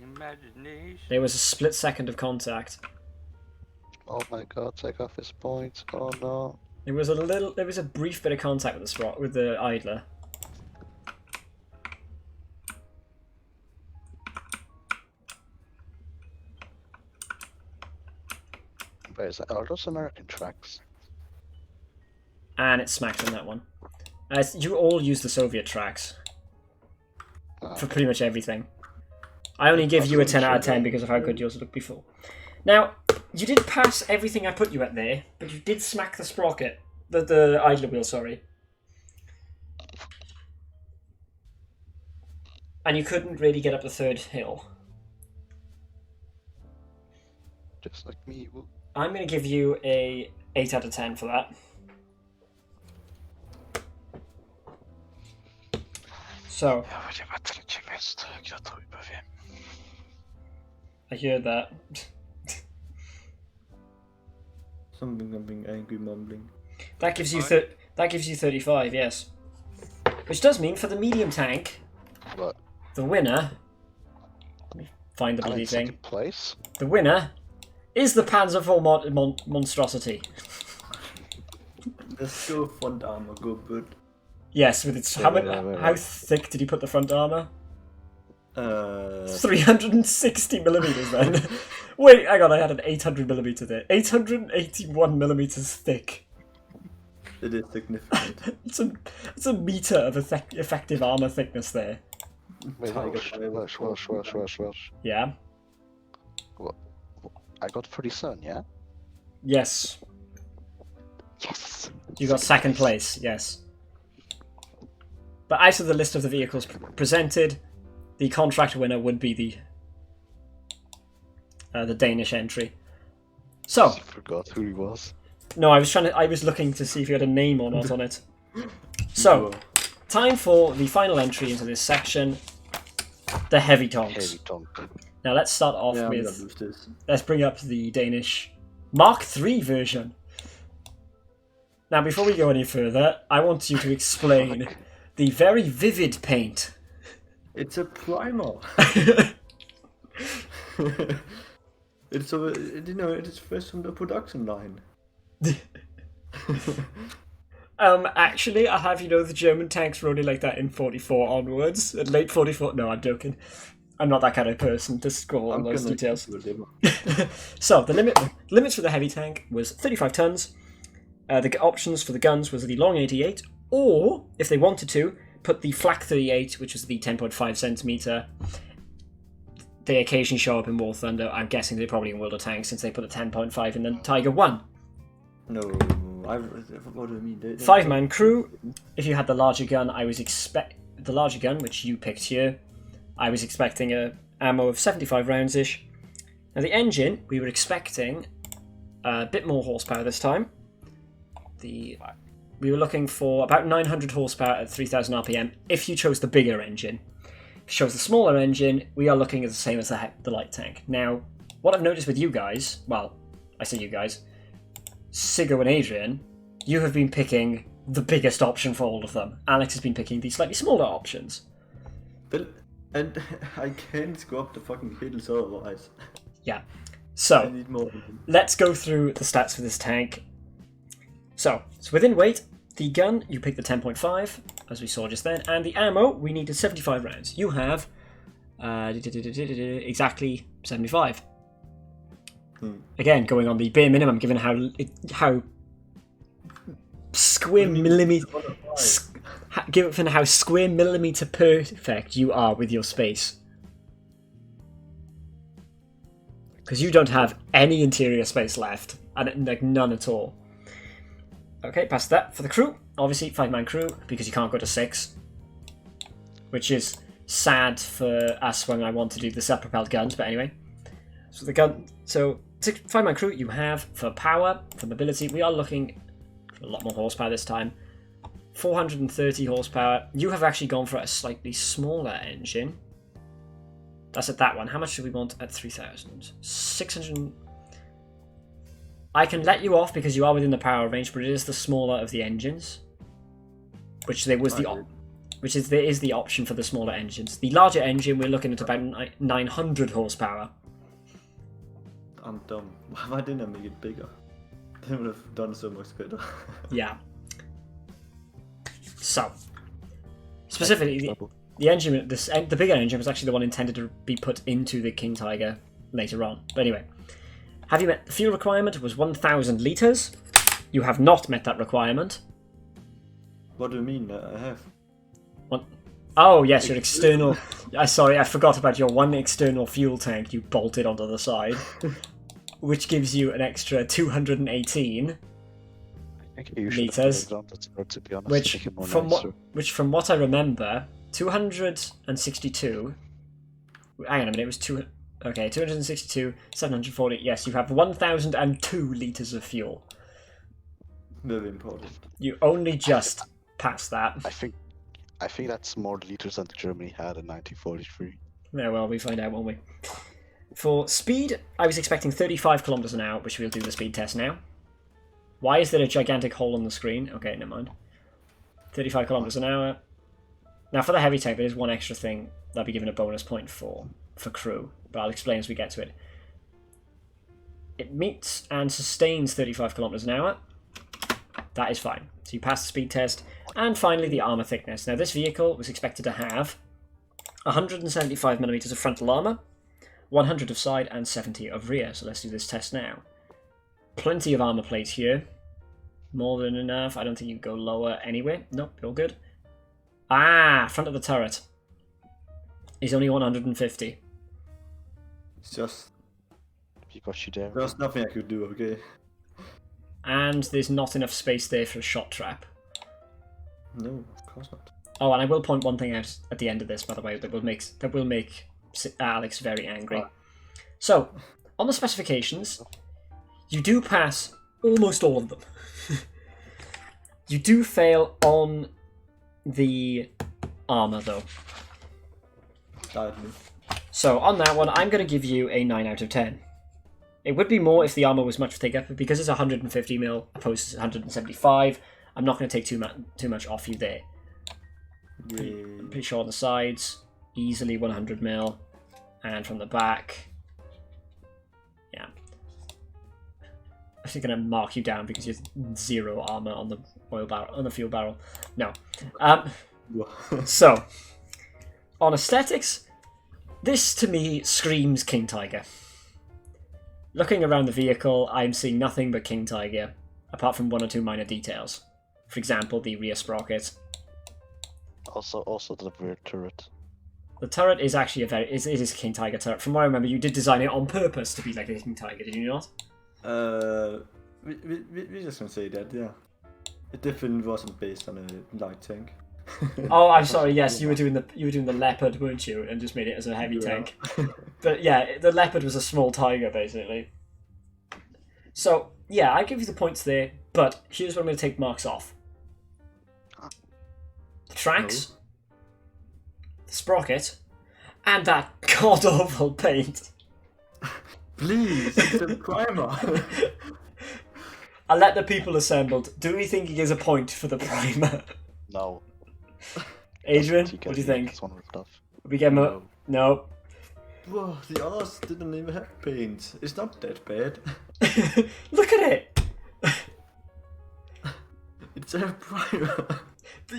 Imagination. There was a split second of contact. Oh my god, take off his points. Oh no. There was a brief bit of contact with the idler. Are those American tracks? And it's smacked on that one. You all use the Soviet tracks for pretty much everything. I only give you a 10 out of 10 because of how good yours looked before. Now, you did pass everything I put you at there, but you did smack the sprocket. The idler wheel, sorry. And you couldn't really get up the third hill. Just like me. I'm going to give you a 8 out of 10 for that. So, Ja, det var tredje mest. Gratuluję pewnie. I hear that. Something I'm being angry mumbling. That gives you that gives you 35, yes. Which does mean for the medium tank, What? the winner. Let me find the I'm bloody in thing. second place. The winner is the Panzer IV monstrosity. Let's go front armor, go bud. Yes, with its how thick did he put the front armor? 360 millimeters then. Wait, hang on, I had an 800 millimeter there. 881 millimeters thick. It is significant. It's a meter of effective armor thickness there. Wait, Tiger Yeah. I got 37, yeah? Yes. Yes! You got second place. Yes. But out of the list of the vehicles presented, the contract winner would be the Danish entry. So, I forgot who he was. no, I was looking to see if you had a name or not on it. So, time for the final entry into this section, the heavy tonks. Heavy tonk. Now let's start off Yeah, I'm gonna with, lose this. let's bring up the Danish Mark III version. Now, before we go any further, I want you to explain the very vivid paint. It's a primer. It's it is fresh from the production line. Actually, I have the German tanks were only like that in 44 onwards, at late 44. No, I'm joking. I'm not that kind of person to score on those details. So the limits for the heavy tank was 35 tons. The options for the guns was the long 88, or if they wanted to, put the flak 38, which was the 10.5 centimeter. They occasionally show up in War Thunder. I'm guessing they're probably in World of Tanks since they put a 10.5 in the Tiger 1. No, what do I mean? 5-man crew. If you had the larger gun, the larger gun, which you picked here, I was expecting a ammo of 75 rounds-ish. Now the engine, we were expecting a bit more horsepower this time. We were looking for about 900 horsepower at 3000 RPM if you chose the bigger engine. If you chose the smaller engine, we are looking at the same as the light tank. Now, what I've noticed with you guys, well, I say you guys, Siggo and Adrian, you have been picking the biggest option for all of them. Alex has been picking the slightly smaller options. And I can't go up the fucking hills otherwise. Yeah. I So, need more. let's go through the stats for this tank. So within weight, the gun, you picked the 10.5, as we saw just then, and the ammo, we needed 75 rounds. You have exactly 75. Again, going on the bare minimum, given how square millimeter, given how square millimeter perfect you are with your space. Because you don't have any interior space left, and like none at all. Okay, past that. For the crew, obviously 5-man crew, because you can't go to 6. Which is sad for us when I want to do the self-propelled guns, but anyway. So the gun, 5-man crew you have for power, for mobility, we are looking for a lot more horsepower this time. 430 horsepower. You have actually gone for a slightly smaller engine. That's at that one. How much do we want at 3000? 600. I can let you off because you are within the power range, but it is the smaller of the engines, there is the option for the smaller engines. The larger engine, we're looking at about 900 horsepower. I'm dumb. Why didn't I make it bigger? They would have done so much better. Yeah. So, specifically, the engine, the bigger engine was actually the one intended to be put into the King Tiger later on. But anyway. Have you met the fuel requirement? Was 1,000 litres. You have not met that requirement. What do you mean? I have. What? Oh, yes, your external... Sorry, I forgot about your one external fuel tank you bolted onto the side. Which gives you an extra 218 I think you should litres. have put it on, to be honest. Which Make it more which, from what I remember, 262... Hang on a minute, it was 2... Okay, 262, 740... Yes, you have 1,002 litres of fuel. Very important. You only just passed that. I think that's more liters than Germany had in 1943. Yeah, well, we find out, won't we? For speed, I was expecting 35 kilometers an hour, which we'll do the speed test now. Why is there a gigantic hole on the screen? Okay, never mind. 35 kilometers an hour. Now, for the heavy tank, there is one extra thing that I'll be given a bonus point for crew, but I'll explain as we get to it. It meets and sustains 35 kilometers an hour. That is fine. So you pass the speed test. And finally, the armor thickness. Now, this vehicle was expected to have 175 millimeters of frontal armor, 100 of side, and 70 of rear. So let's do this test now. Plenty of armor plates here. More than enough. I don't think you can go lower anyway. Nope, you're good. Ah, front of the turret is only 150. It's just... Because you dare. There's nothing I could do, okay? And there's not enough space there for a shot trap. No, of course not. Oh, and I will point one thing out at the end of this, by the way, that will make Alex very angry. So, on the specifications, you do pass almost all of them. You do fail on the armor, though. Sadly. So, on that one, I'm going to give you a 9 out of 10. It would be more if the armor was much thicker, but because it's 150 mil opposed to 175, I'm not going to take too much off you there. I'm pretty sure on the sides, easily 100 mil, and from the back, yeah. I'm actually going to mark you down because you have 0 armor on the oil barrel, on the fuel barrel. No. So, on aesthetics, this to me screams King Tiger. Looking around the vehicle, I'm seeing nothing but King Tiger, apart from 1 or 2 minor details. For example, the rear sprocket. Also the rear turret. The turret is actually it is a King Tiger turret. From what I remember, you did design it on purpose to be like a King Tiger, did you not? We just gonna say that, yeah. It definitely wasn't based on a light tank. Oh, I'm sorry. Yes, you were doing the leopard, weren't you? And just made it as a heavy tank. But yeah, the leopard was a small tiger, basically. So yeah, I give you the points there. But here's where I'm going to take marks off. The tracks, the sprocket, and that god-awful paint. Please, it's a primer. I'll let the people assembled. Do we think he gives a point for the primer? No. Adrian, what do you think? One ripped off. We get him no. Whoa, the others didn't even have paint. It's not that bad. Look at it. It's a primer.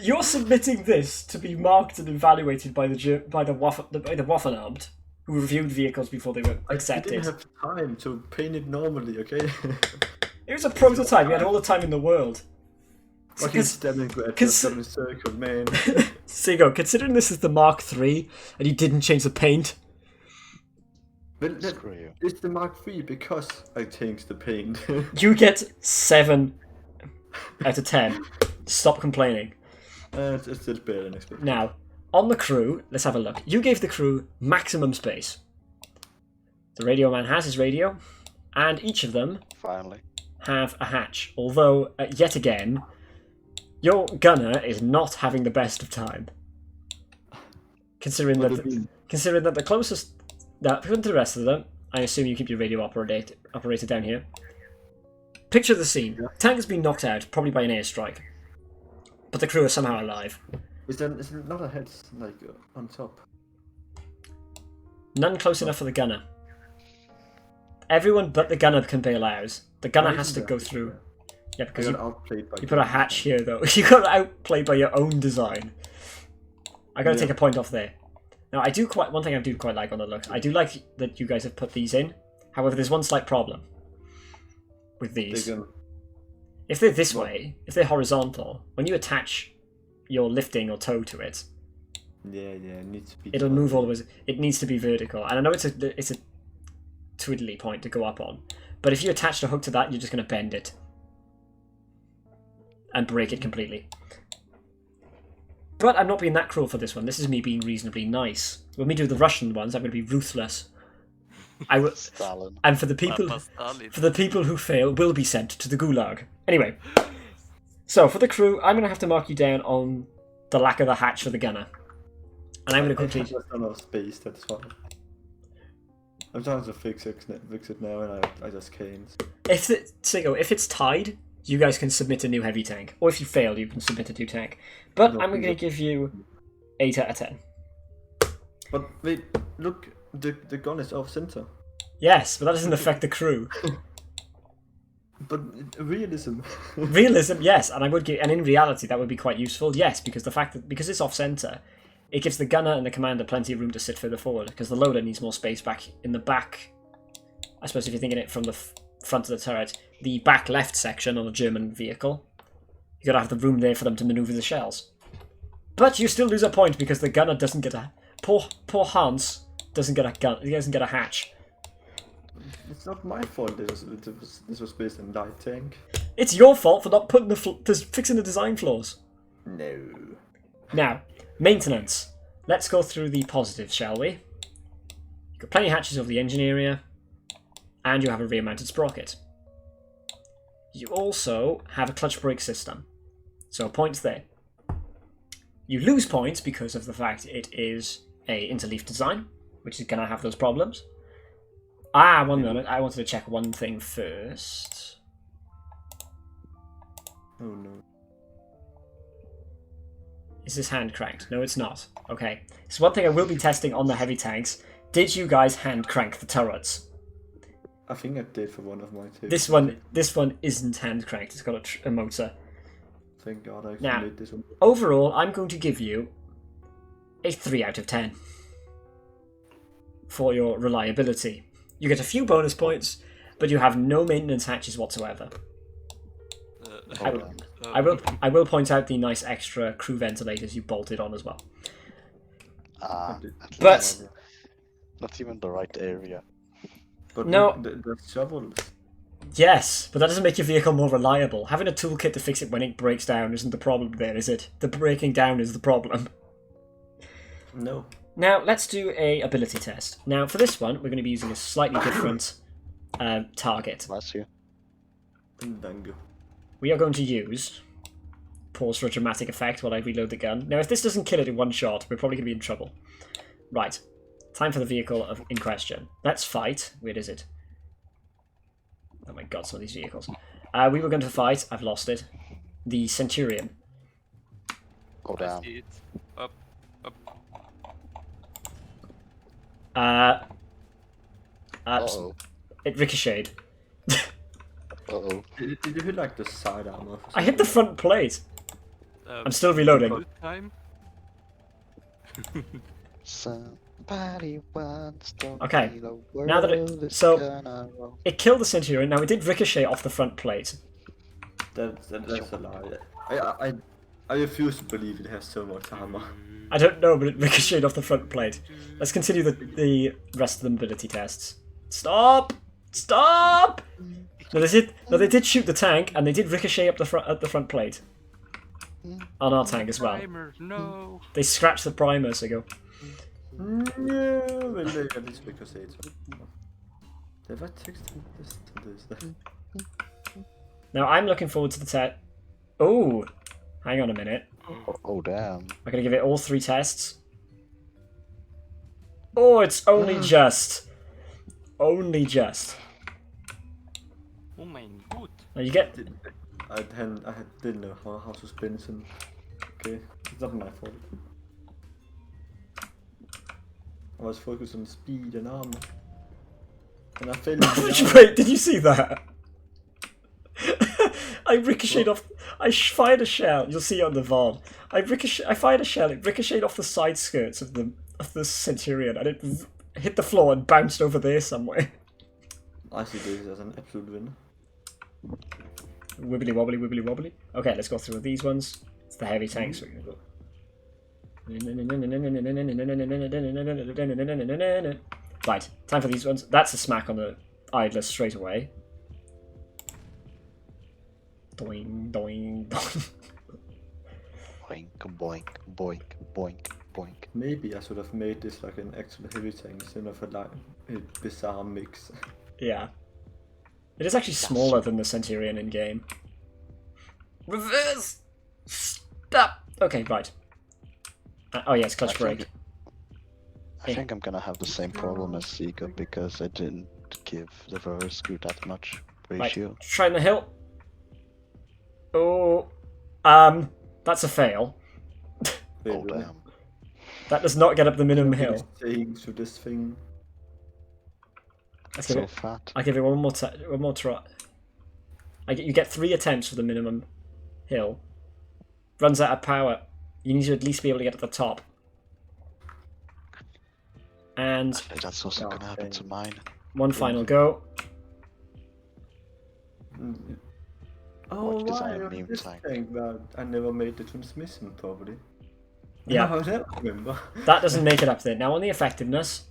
You're submitting this to be marked and evaluated by the Waffenamt, who reviewed vehicles before they were accepted. I didn't have time to paint it normally, okay? It was a prototype. You had all the time in the world. Fucking Stalingrad just in a circle, man. Sigo, considering this is the Mark III and you didn't change the paint. Well, Screw you. it's the Mark III because I changed the paint. You get 7 out of 10. Stop complaining. It's still better than expected. Now, on the crew, let's have a look. You gave the crew maximum space. The radio man has his radio, and each of them Finally. have a hatch. Although, yet again, your gunner is not having the best of time. Considering that the closest... Now, according to the rest of them, I assume you keep your radio operated down here. Picture the scene. Yeah. Tank has been knocked out, probably by an airstrike. But the crew are somehow alive. Is there not a head like on top? None close enough for the gunner. Everyone but the gunner can bail out. The gunner Why has isn't to there? go through. Yeah, because I got outplayed by you put a hatch here, though. You got outplayed by your own design. I gotta take a point off there. Now, one thing I do quite like on the looks. I do like that you guys have put these in. However, there's one slight problem. with these. They can... If they're this What? way, if they're horizontal, when you attach your lifting or toe to it, Yeah, it needs to be... it'll move all the way. It needs to be vertical. And I know it's a twiddly point to go up on, but if you attach the hook to that, you're just going to bend it and break it completely. But I'm not being that cruel for this one. This is me being reasonably nice. When we do the Russian ones, I'm going to be ruthless. I will, Stalin. and for the people who fail, will be sent to the gulag. Anyway, so for the crew, I'm going to have to mark you down on the lack of a hatch for the gunner, and I'm going to quickly. I just don't have space. That's fine. I'm trying to fix it now, and I just can't. If it's tied, you guys can submit a new heavy tank, or if you fail, you can submit a new tank. But I'm going to give you 8 out of 10. But wait, look, the gun is off center. Yes, but that doesn't affect the crew. But realism. Realism, yes, and in reality that would be quite useful, yes, because because it's off center, it gives the gunner and the commander plenty of room to sit further forward, because the loader needs more space back in the back. I suppose if you're thinking it from the front of the turret, the back left section on a German vehicle, you gotta have the room there for them to maneuver the shells. But you still lose a point because the gunner doesn't get a poor Hans doesn't get a gun. He doesn't get a hatch. It's not my fault. This was based on light tank. It's your fault for not putting fixing the design flaws. No. Now, maintenance. Let's go through the positives, shall we? You've got plenty of hatches over the engine area, and you have a rear-mounted sprocket. You also have a clutch brake system, so points there. You lose points because of the fact it is a interleaf design, which is going to have those problems. One moment. I wanted to check one thing first. Oh no. Is this hand cranked? No, it's not. Okay. So one thing I will be testing on the heavy tanks. Did you guys hand crank the turrets? I think I did for one of my two. This one isn't hand cranked. It's got a motor. Thank God I Now, made this one. overall, I'm going to give you a 3 out of 10 for your reliability. You get a few bonus points, but you have no maintenance hatches whatsoever. I will point out the nice extra crew ventilators you bolted on as well. But Not even the right area. But no. the shovels. Yes, but that doesn't make your vehicle more reliable. Having a toolkit to fix it when it breaks down isn't the problem there, is it? The breaking down is the problem. No. Now, let's do a ability test. Now, for this one, we're going to be using a slightly different target. Bless you. Thank you. We are going to use... Pause for a dramatic effect while I reload the gun. Now, if this doesn't kill it in one shot, we're probably going to be in trouble. Right. Time for the vehicle in question. Let's fight. Where is it? Oh my god, some of these vehicles. We were going to fight. I've lost it. The Centurion. Go down. Up. Uh-oh. It ricocheted. Uh-oh. Did you hit like the side armor? I hit the front plate. I'm still reloading. Time. Somebody wants to Okay, be the world now that is so- gonna roll. It killed the Centurion. Now, it did ricochet off the front plate. That's a lie. I refuse to believe it has so much armor. I don't know, but it ricocheted off the front plate. Let's continue the rest of the mobility tests. Stop! Stop! No, they did shoot the tank, and they did ricochet up the front plate. On our tank as well. Primer, no. They scratched the primer, so go. No, well, they at least because it's. Have I texted this to this? Now, I'm looking forward to the test. Oh! Hang on a minute. Oh, damn. I'm gonna give it all 3 tests. Oh, it's only just. Only just. Oh my god. Now you get. I didn't know how suspension. Okay, it's not my fault. I was focused on speed and armor. And I failed. Wait, did you see that? I ricocheted off. I fired a shell. You'll see it on the VOD. I fired a shell. It ricocheted off the side skirts of the Centurion, and it hit the floor and bounced over there somewhere. I see this as an absolute win. Wibbly wobbly, wibbly wobbly. Okay, let's go through these ones. It's the heavy tank, so we're gonna go. Right, time for these ones. That's a smack on the idler straight away. Doing, doing, doing. Boink, boink, boink, boink, boink. Maybe I should have made this like an actual heavy tank instead of a bizarre mix. Yeah. It is actually smaller than the Centurion in game. Reverse! Stop! Okay, right. Oh yes, clutch brake. I think I'm gonna have the same problem as Sega because I didn't give the reverse screw that much ratio. Right, trying the hill. Oh, that's a fail. Oh damn. That does not get up the minimum hill. Saying to this thing. Let's give So it. fat. I give it one more try. You get 3 attempts for the minimum hill. Runs out of power. You need to at least be able to get to the top. And That's also gonna happen to mine. one final go. Oh, Watch this right, iron it was beam this tank. thing that I never made the transmission properly. Yeah. I don't remember. That doesn't make it up there. Now on the effectiveness,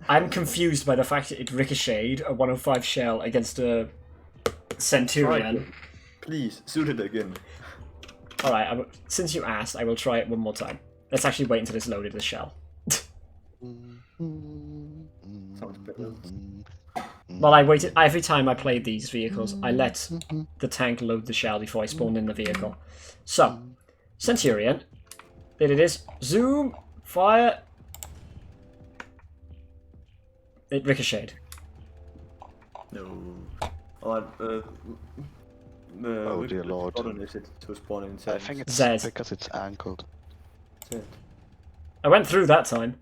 I'm confused by the fact that it ricocheted a 105 shell against a Centurion. Please, shoot it again. Alright, since you asked, I will try it one more time. Let's actually wait until it's loaded with shell. Sounds better. Well, I waited. Every time I played these vehicles, I let the tank load the shell before I spawned in the vehicle. So, Centurion. There it is. Zoom. Fire. It ricocheted. No. Oh, Oh, dear lord. What button is it to spawn in I think it's Z. because it's angled. I went through that time.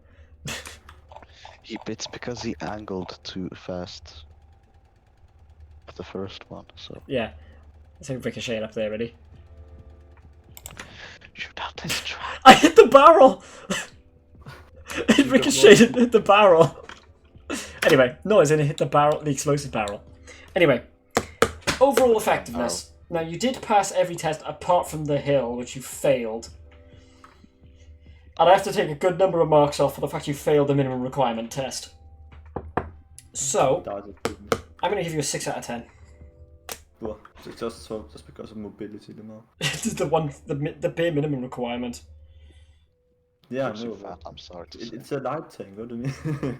It's because he angled too fast. The first one, so. Yeah. Let's have ricochet up there, ready? Shoot out this track. I hit the barrel! It ricocheted and hit the barrel. Anyway, no, as in it hit the barrel, the explosive barrel. Anyway, overall effectiveness. Now, you did pass every test apart from the hill, which you failed. And I have to take a good number of marks off for the fact you failed the minimum requirement test. So, I'm going to give you a 6 out of 10. Well, it's just because of mobility, the more. This is the bare minimum requirement. Yeah, I You're so know. fat, I'm sorry to say. It's a light tank, what do you mean?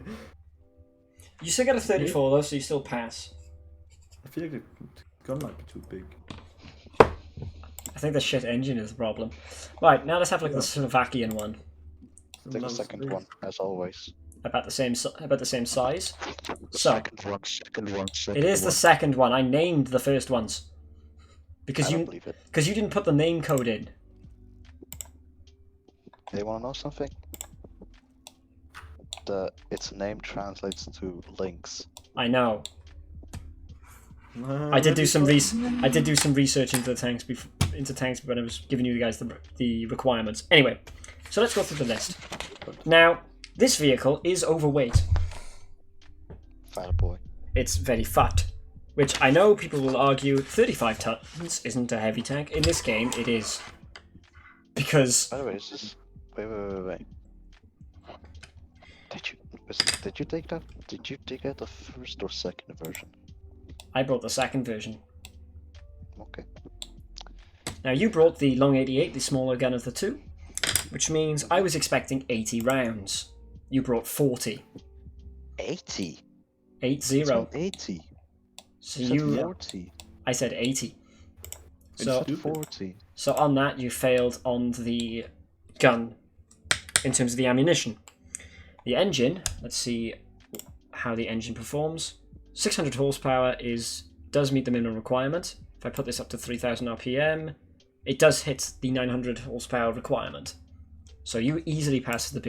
You still get a 34 though, so you still pass. I feel like the gun might be too big. I think the shit engine is the problem. Right, now let's have like the Slovakian one. Take the second one, as always. About the same size. The So, second one, it is the second one. I named the first ones. I Because don't you believe it. didn't put the name code in. They wanna know something? Its name translates to links. I know. I did do some research into the tanks when I was giving you guys the requirements. Anyway, so let's go through the list. Now, this vehicle is overweight. Fat boy. It's very fat, which I know people will argue 35 tons isn't a heavy tank. In this game, it is. Because By the way, is this... Wait. Did you take that? Did you take out the first or second version? I brought the second version. Okay. Now, you brought the Long 88, the smaller gun of the two, which means I was expecting 80 rounds. You brought 40. 80? 80. 80? So You you... said 40. I said 80. You So, said 40. so on that, you failed on the gun in terms of the ammunition. The engine, let's see how the engine performs. 600 horsepower does meet the minimum requirement. If I put this up to 3000 RPM, it does hit the 900 horsepower requirement. So you easily pass the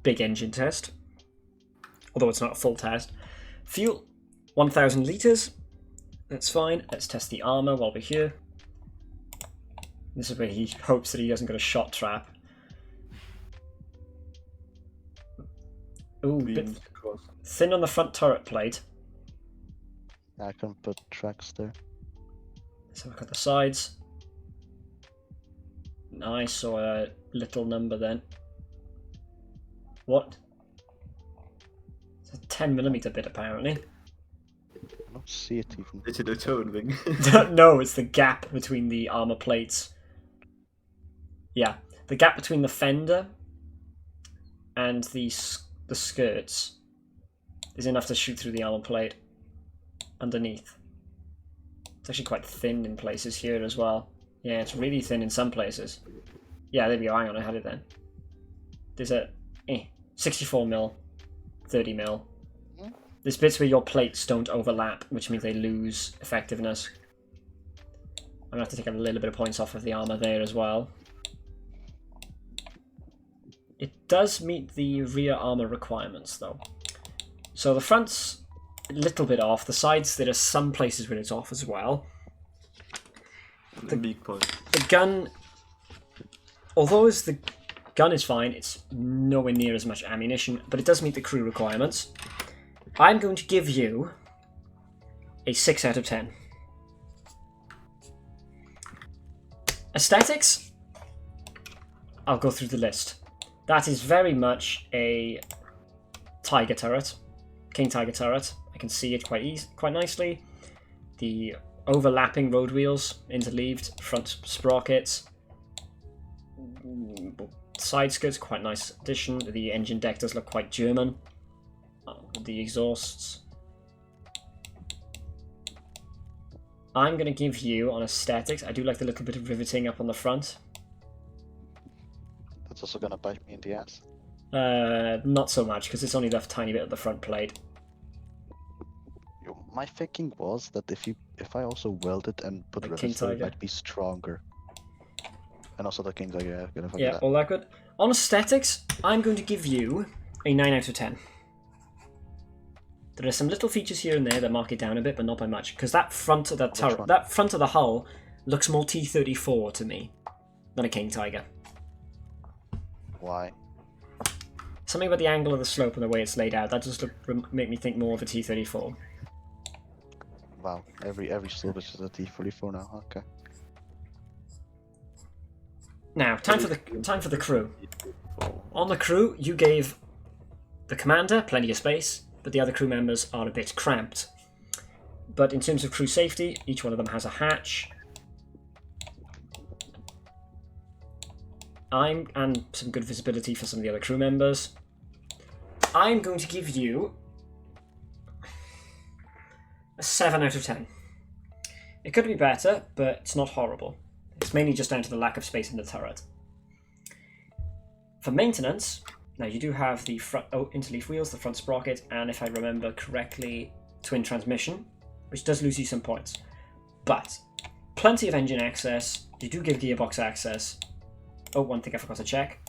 big engine test, although it's not a full test. Fuel, 1000 litres. That's fine. Let's test the armor while we're here. This is where he hopes that he doesn't get a shot trap. Ooh, bit thin on the front turret plate. I can put tracks there. Let's have a look at the sides. I saw a little number then. What? It's a 10mm bit apparently. I don't see it even. Is it a tone thing? No, it's the gap between the armor plates. Yeah, the gap between the fender and the skirts is enough to shoot through the armor plate underneath. It's actually quite thin in places here as well. Yeah, it's really thin in some places. Yeah, there we go. Hang on, I had it then. There's a 64mm, 30mm. There's bits where your plates don't overlap, which means they lose effectiveness. I'm gonna have to take a little bit of points off of the armor there as well. It does meet the rear armor requirements though. So the front's a little bit off. The sides, there are some places where it's off as well. The weak point. The gun, although the gun is fine, it's nowhere near as much ammunition, but it does meet the crew requirements. I'm going to give you a 6 out of 10. Aesthetics? I'll go through the list. That is very much a Tiger turret, King Tiger turret. I can see it quite nicely. The overlapping road wheels, interleaved, front sprockets, side skirts, quite nice addition. The engine deck does look quite German. The exhausts. I'm going to give you, on aesthetics, I do like the little bit of riveting up on the front. That's also gonna bite me in the ass. Not so much, because it's only that tiny bit of the front plate. My thinking was that if I also weld it and put Like rivets, King it Tiger. might be stronger. And also the King Tiger, yeah, gonna fuck Yeah, that. all that good. On aesthetics, I'm going to give you a 9 out of 10. There are some little features here and there that mark it down a bit, but not by much. Because that front of that turret, one? that front of the hull looks more T-34 to me than a King Tiger. Why? Something about the angle of the slope and the way it's laid out, that just make me think more of a T-34. Wow, every slope is just a T-44 now. Okay. Now, time for the crew. On the crew, you gave the commander plenty of space, but the other crew members are a bit cramped. But in terms of crew safety, each one of them has a hatch. And some good visibility for some of the other crew members. I'm going to give you a 7 out of 10. It could be better, but it's not horrible. It's mainly just down to the lack of space in the turret. For maintenance, now you do have the front interleaf wheels, the front sprocket, and if I remember correctly, twin transmission, which does lose you some points. But plenty of engine access. You do give gearbox access. Oh, one thing I forgot to check.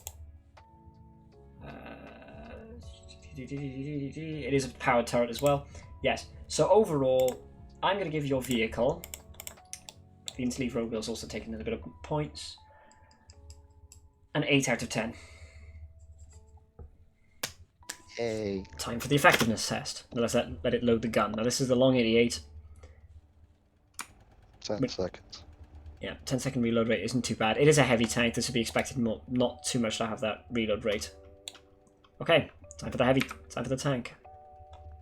It is a powered turret as well. Yes. So overall, I'm going to give your vehicle, the interleaf road wheels also taking a little bit of points, an 8 out of 10. Yay. Time for the effectiveness test. Let's let it load the gun. Now this is the long 88. 10 seconds. Yeah, 10-second reload rate isn't too bad. It is a heavy tank. This would be expected not too much to have that reload rate. Okay, time for the tank.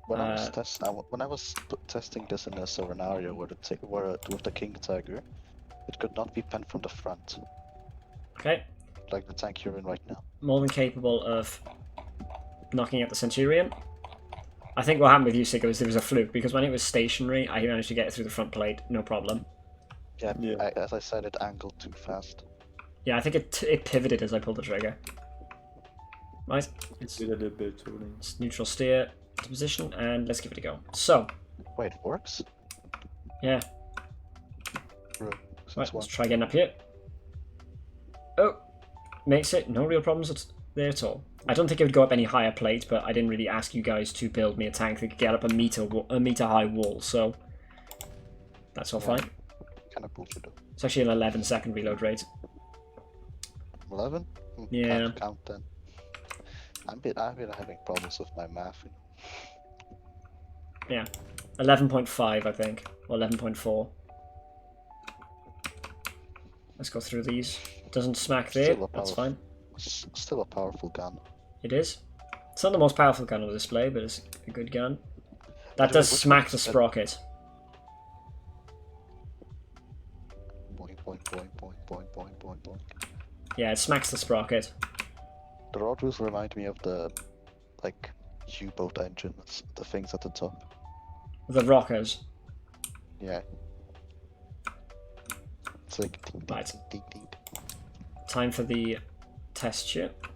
When I was testing this in a scenario with the King Tiger, it could not be penned from the front, Okay, like the tank you're in right now. more than capable of knocking out the Centurion. I think what happened with you, Siggo, is there was a fluke, because when it was stationary, I managed to get it through the front plate, no problem. Yeah, as I said, it angled too fast. Yeah, I think it pivoted as I pulled the trigger. Right, It's a little bit tuning. it's neutral steer to position, and let's give it a go. So, Wait, it works? yeah, Since right, when? let's try getting up here. Oh, makes it, no real problems there at all. I don't think it would go up any higher plate, but I didn't really ask you guys to build me a tank that could get up a meter high wall, so that's all fine. Kind of bullshit. It's actually an 11-second reload rate. 11? Yeah. Can't count then. I've been having problems with my math. Yeah, 11.5 I think, or 11.4. Let's go through these. Doesn't smack there. Still a That's powerful- fine. Still a powerful gun. It is. It's not the most powerful gun on the display, but it's a good gun. That Anyway, does which smack one's the better? sprocket. Boing, boing, boing, boing, boing, boing, boing, boing. Yeah, it smacks the sprocket. The rod wheels remind me of the, like, U-boat engines, the things at the top. The rockers. Yeah. It's like ding, ding, Right. ding, ding, ding. Time for the test chip.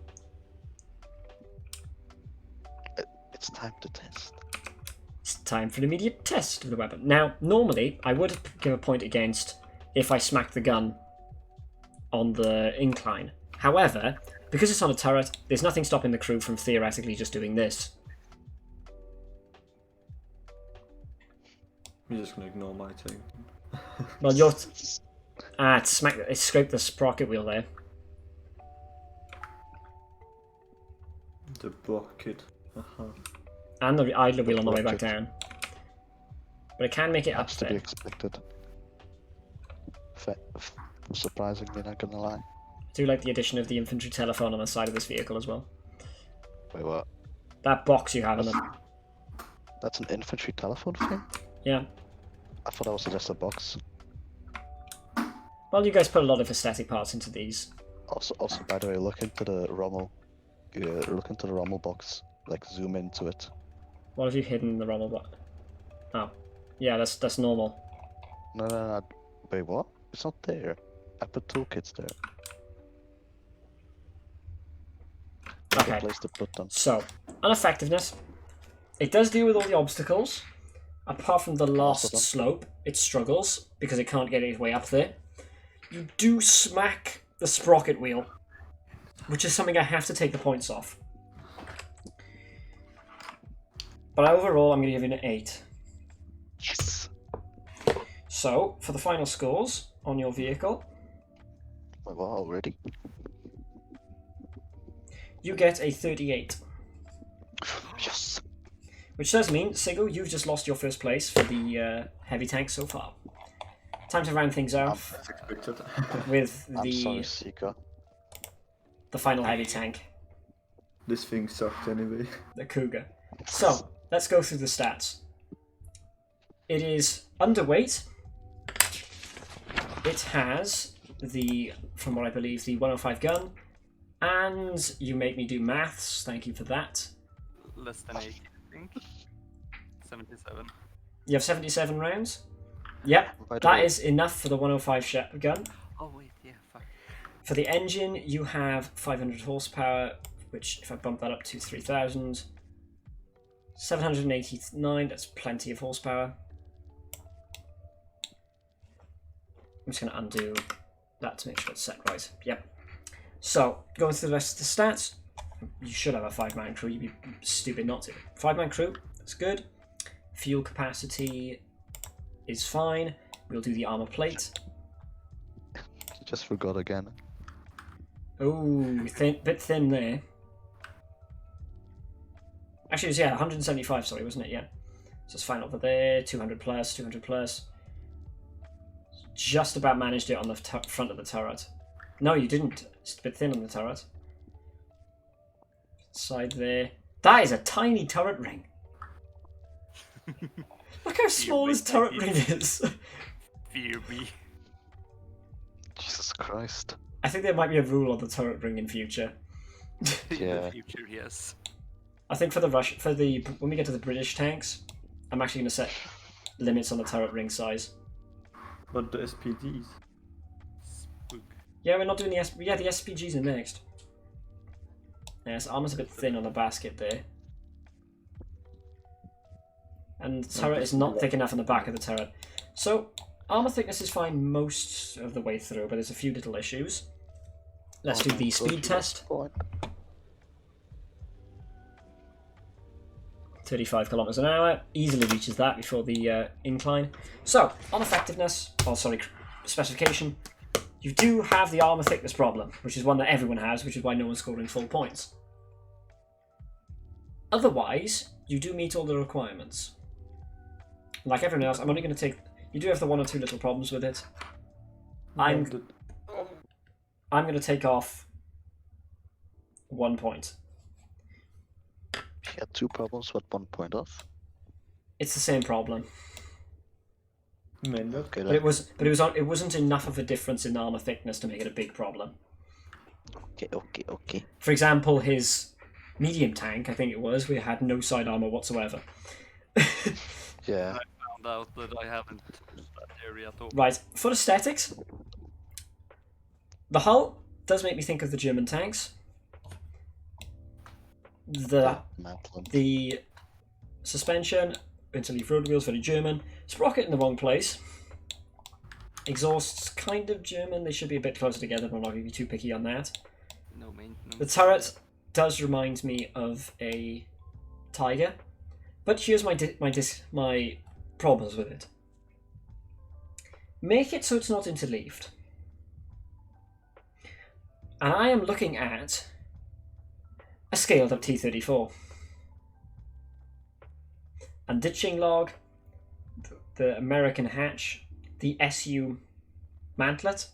It's time to test. It's time for an immediate test of the weapon. Now, normally, I would give a point against if I smack the gun on the incline. However, because it's on a turret, there's nothing stopping the crew from theoretically just doing this. I'm just gonna ignore my thing. Well, you're... it scraped the sprocket wheel there. The bucket. And the idler wheel on the way back Sprocket. down. But it can make it up That's to be there. expected. Surprisingly, not gonna lie. I do like the addition of the infantry telephone on the side of this vehicle as well. Wait, what? That box you have in the... That's an infantry telephone thing? Yeah. I thought that was just a box. Well, you guys put a lot of aesthetic parts into these. Also, by the way, look into the Rommel. Look into the Rommel box. Like, zoom into it. What have you hidden in the Rommel box? Oh. Yeah, that's normal. No. Wait, what? It's not there. I put toolkits there. Okay. The place to put them. So, on effectiveness, it does deal with all the obstacles. Apart from the last them. slope, it struggles because it can't get its way up there. You do smack the sprocket wheel, which is something I have to take the points off. But overall, I'm going to give you an 8. Yes! So, for the final scores on your vehicle, Wait, what, already? you get a 38. Yes! Which does mean, Sigil, you've just lost your first place for the heavy tank so far. Time to round things off As expected. with I'm sorry, the Sika. final heavy tank, This thing sucked anyway. the Cougar. So, let's go through the stats. It is underweight. It has the, from what I believe, the 105 gun. And you make me do maths, thank you for that. Less than 80, I think. 77. You have 77 rounds? Yep, By the that way- is enough for the 105 gun. Oh wait, yeah, fuck. For the engine, you have 500 horsepower, which if I bump that up to 3,000, 789, that's plenty of horsepower. I'm just going to undo that to make sure it's set right. Yep. So, going through the rest of the stats, you should have a 5-man crew, you'd be stupid not to. 5-man crew, that's good. Fuel capacity is fine. We'll do the armor plate. Just forgot again. Oh, bit thin there. Actually, it was, yeah, 175, sorry, wasn't it? Yeah. So it's fine over there. 200 plus, 200 plus. Just about managed it on the front of the turret. No, you didn't. It's a bit thin on the turret. Side there. That is a tiny turret ring. Look how small this turret ring is. Fear me. Jesus Christ. I think there might be a rule on the turret ring in future. In Yeah. the future, yes. I think for the when we get to the British tanks, I'm actually going to set limits on the turret ring size. But the SPDs. Spook. Yeah, we're not doing the the SPGs are next. Yes, armor's a bit thin on the basket there. And the turret is not thick enough on the back of the turret. So, armor thickness is fine most of the way through, but there's a few little issues. Let's do the speed test. 35 kilometers an hour, easily reaches that before the incline. So, on effectiveness, specification, you do have the armor thickness problem, which is one that everyone has, which is why no one's scoring full points. Otherwise, you do meet all the requirements. Like everyone else, I'm only going to take... You do have the one or two little problems with it. I'm I'm going to take off 1 point. He had 2 problems, but 1 point off. It's the same problem. Men, Okay, But it wasn't enough of a difference in armor thickness to make it a big problem. Okay. For example, his medium tank, I think it was, we had no side armor whatsoever. Yeah. Found out that I haven't used that area at all. Right, for aesthetics, the hull does make me think of the German tanks. Maitland. The suspension, interleaf road wheels, very German. Sprocket in the wrong place. Exhausts kind of German, they should be a bit closer together, but I'm not going to be too picky on that. No maintenance. The turret does remind me of a Tiger, but here's my problems with it. Make it so it's not interleaved. And I am looking at a scaled up T-34. And ditching log, the American hatch, the SU mantlet.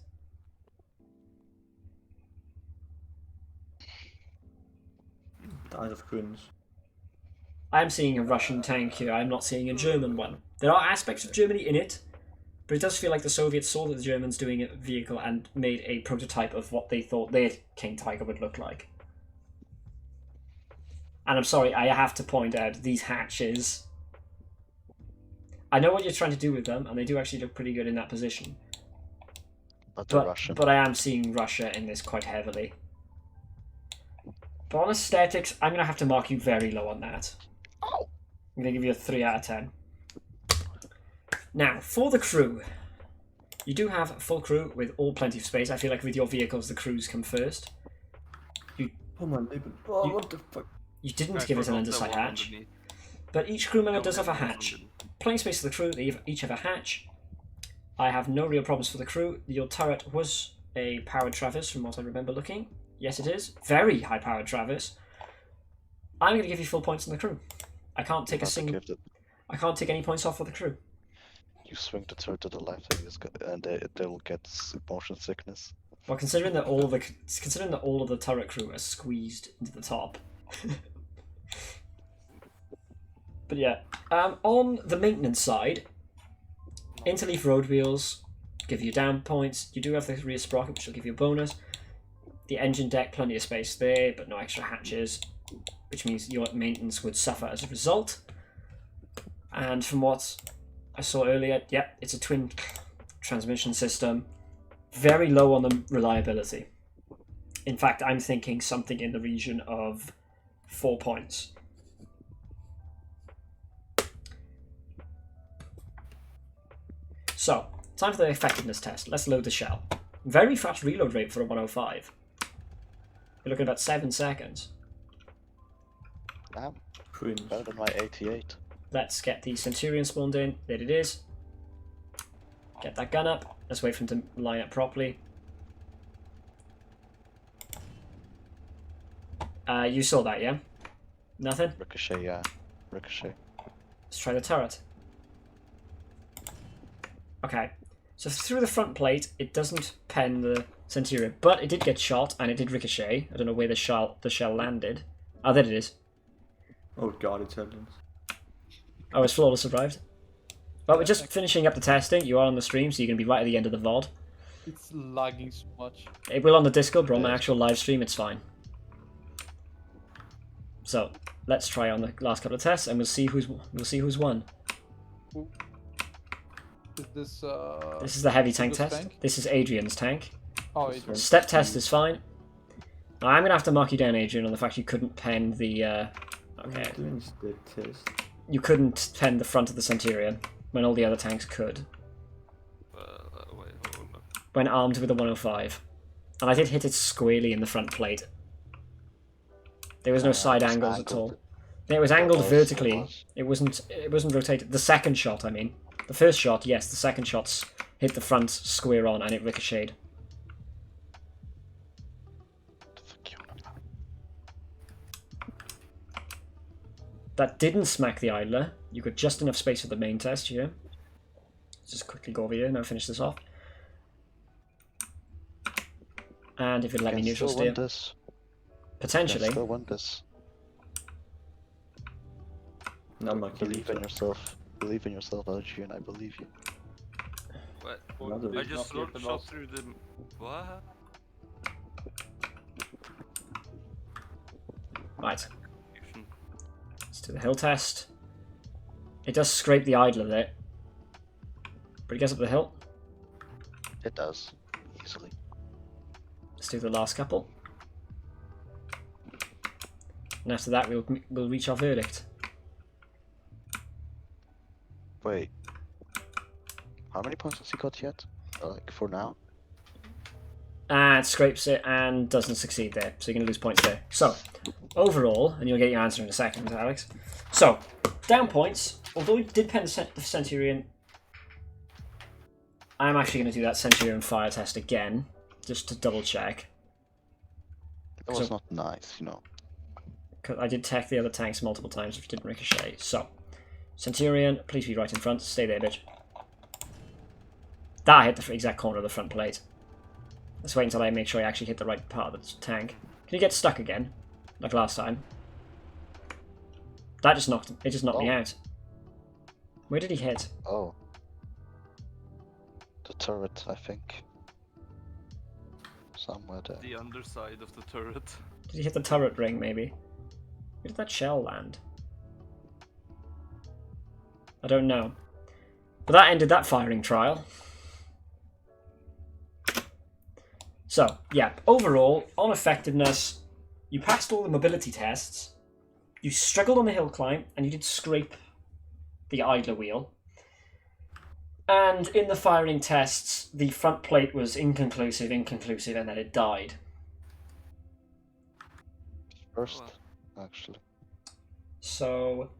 Eyes of cringe. I'm seeing a Russian tank here, I'm not seeing a German one. There are aspects of Germany in it, but it does feel like the Soviets saw the Germans doing a vehicle and made a prototype of what they thought their King Tiger would look like. And I'm sorry, I have to point out, these hatches... I know what you're trying to do with them, and they do actually look pretty good in that position. But the Russian. But I am seeing Russia in this quite heavily. But on aesthetics, I'm going to have to mark you very low on that. I'm going to give you a 3 out of 10. Now, for the crew. You do have a full crew with all plenty of space. I feel like with your vehicles, the crews come first. Oh my Leben. Oh, what the fuck? You didn't give it an underside hatch. But each crew member does have a hatch. Plenty of space for the crew, they each have a hatch. I have no real problems for the crew. Your turret was a powered Traverse from what I remember looking. Yes, it is. Very high powered Traverse. I'm going to give you full points on the crew. I can't take I can't take any points off for the crew. You swing the turret to the left and they'll get motion sickness. Well, considering that all of the turret crew are squeezed into the top. But yeah, on the maintenance side, interleaf road wheels give you down points. You do have the rear sprocket, which will give you a bonus. The engine deck, plenty of space there, but no extra hatches, which means your maintenance would suffer as a result. And from what I saw earlier, yep, it's a twin transmission system. Very low on the reliability. In fact, I'm thinking something in the region of 4 points. So, time for the effectiveness test. Let's load the shell. Very fast reload rate for a 105. We're looking at about 7 seconds. Damn, Cringe. better than my 88. Let's get the Centurion spawned in. There it is. Get that gun up. Let's wait for him to line up properly. You saw that, yeah? Nothing? Ricochet, yeah. Ricochet. Let's try the turret. Okay, so through the front plate, it doesn't pen the Centurion, but it did get shot and it did ricochet. I don't know where the shell landed. Oh, there it is. Oh god, it's evidence. Oh, it's flawless survived. Well, we're just finishing up the testing. You are on the stream, so you're going to be right at the end of the VOD. It's lagging so much. It will on the Discord, but on my actual live stream, it's fine. So let's try on the last couple of tests, and we'll see who's won. Is This is the heavy tank this test. tank? This is Adrian's tank. Oh, it Step test is fine. Now, I'm gonna have to mark you down, Adrian, on the fact you couldn't pen the. Okay, I'm doing step test. you couldn't pen the front of the Centurion when all the other tanks could. Wait, hold on. When armed with a 105, and I did hit it squarely in the front plate. There was no side it's angles at angled. all. It was angled was, vertically. it It wasn't rotated. The second shot, I mean. The first shot, yes. The second shot's hit the front square on and it ricocheted. That didn't smack the idler. You got just enough space for the main test here. Let's just quickly go over here and now finish this off. And if it let me Can neutral still win steer, this. Can potentially. still win this. Not my Believe in yourself. Believe in yourself, Adrian. I believe you. What? Another- I just not yet the shot boss. through the. What? Right, Execution. let's do the hill test. It does scrape the idle a bit, but it gets up the hill. It does. Easily. Let's do the last couple. And after that, we'll reach our verdict. Wait. How many points has he got yet? Like, for now? And scrapes it and doesn't succeed there, so you're going to lose points there. So, overall, and you'll get your answer in a second, Alex. So, down points, although we did pen the Centurion, I'm actually going to do that Centurion fire test again, just to double check. It was So- not nice, you know. Because I did tech the other tanks multiple times, which didn't ricochet. So, Centurion, please be right in front. Stay there, bitch. That hit the exact corner of the front plate. Let's wait until I make sure I actually hit the right part of the tank. Can you get stuck again? Like last time? That just knocked me out. Where did he hit? Oh. The turret, I think. Somewhere there. The underside of the turret. Did he hit the turret ring, maybe? Where did that shell land? I don't know. But that ended that firing trial. So, yeah, overall, on effectiveness, you passed all the mobility tests, you struggled on the hill climb, and you did scrape the idler wheel. And in the firing tests, the front plate was inconclusive, and then it died. First, actually. So,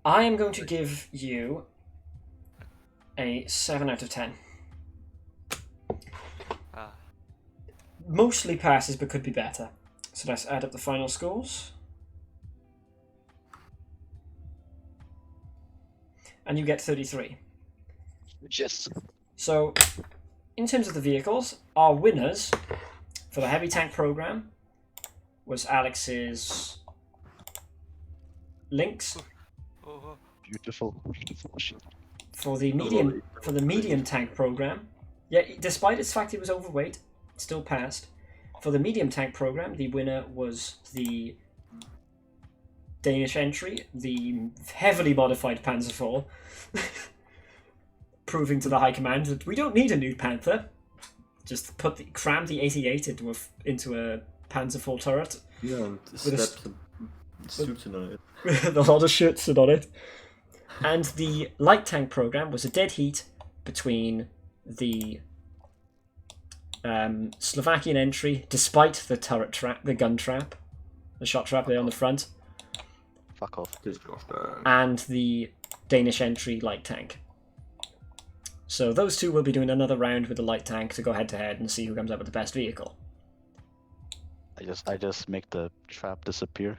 I am going to give you a 7 out of 10. Ah. Mostly passes, but could be better. So let's add up the final scores. And you get 33. Yes. So, in terms of the vehicles, our winners for the heavy tank program was Alex's Lynx. Oh, Beautiful, beautiful machine. For the medium tank program, yeah, despite its fact it was overweight, it still passed. For the medium tank program, the winner was the Danish entry, the heavily modified Panzer IV, proving to the High Command that we don't need a new Panther. Just cram the 88 into a Panzer IV turret Yeah, and With a slap the suits on it. with a lot of shits on it. And the light tank program was a dead heat between the Slovakian entry, despite the turret trap, the gun trap, the shot trap there on the front, Fuck off. and the Danish entry light tank. So those two will be doing another round with the light tank to go head to head and see who comes up with the best vehicle. I just make the trap disappear.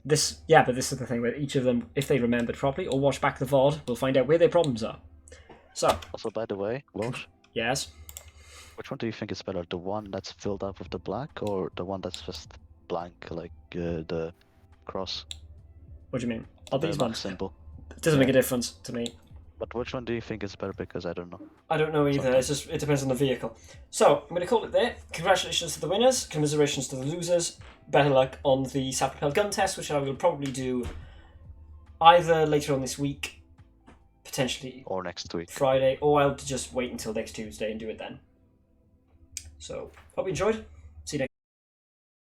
But this is the thing where each of them, if they remembered properly or watch back the VOD, will find out where their problems are. So, Also, by the way, Walsh, yes. which one do you think is better? The one that's filled up with the black, or the one that's just blank, like the cross? What do you mean? Oh, The these love ones. symbol. It doesn't make a difference to me. But which one do you think is better? Because I don't know. I don't know either. It's just, it depends on the vehicle. So I'm going to call it there. Congratulations to the winners. Commiserations to the losers. Better luck on the self-propelled gun test, which I will probably do either later on this week, potentially Or next week. Friday, or I'll just wait until next Tuesday and do it then. So hope you enjoyed.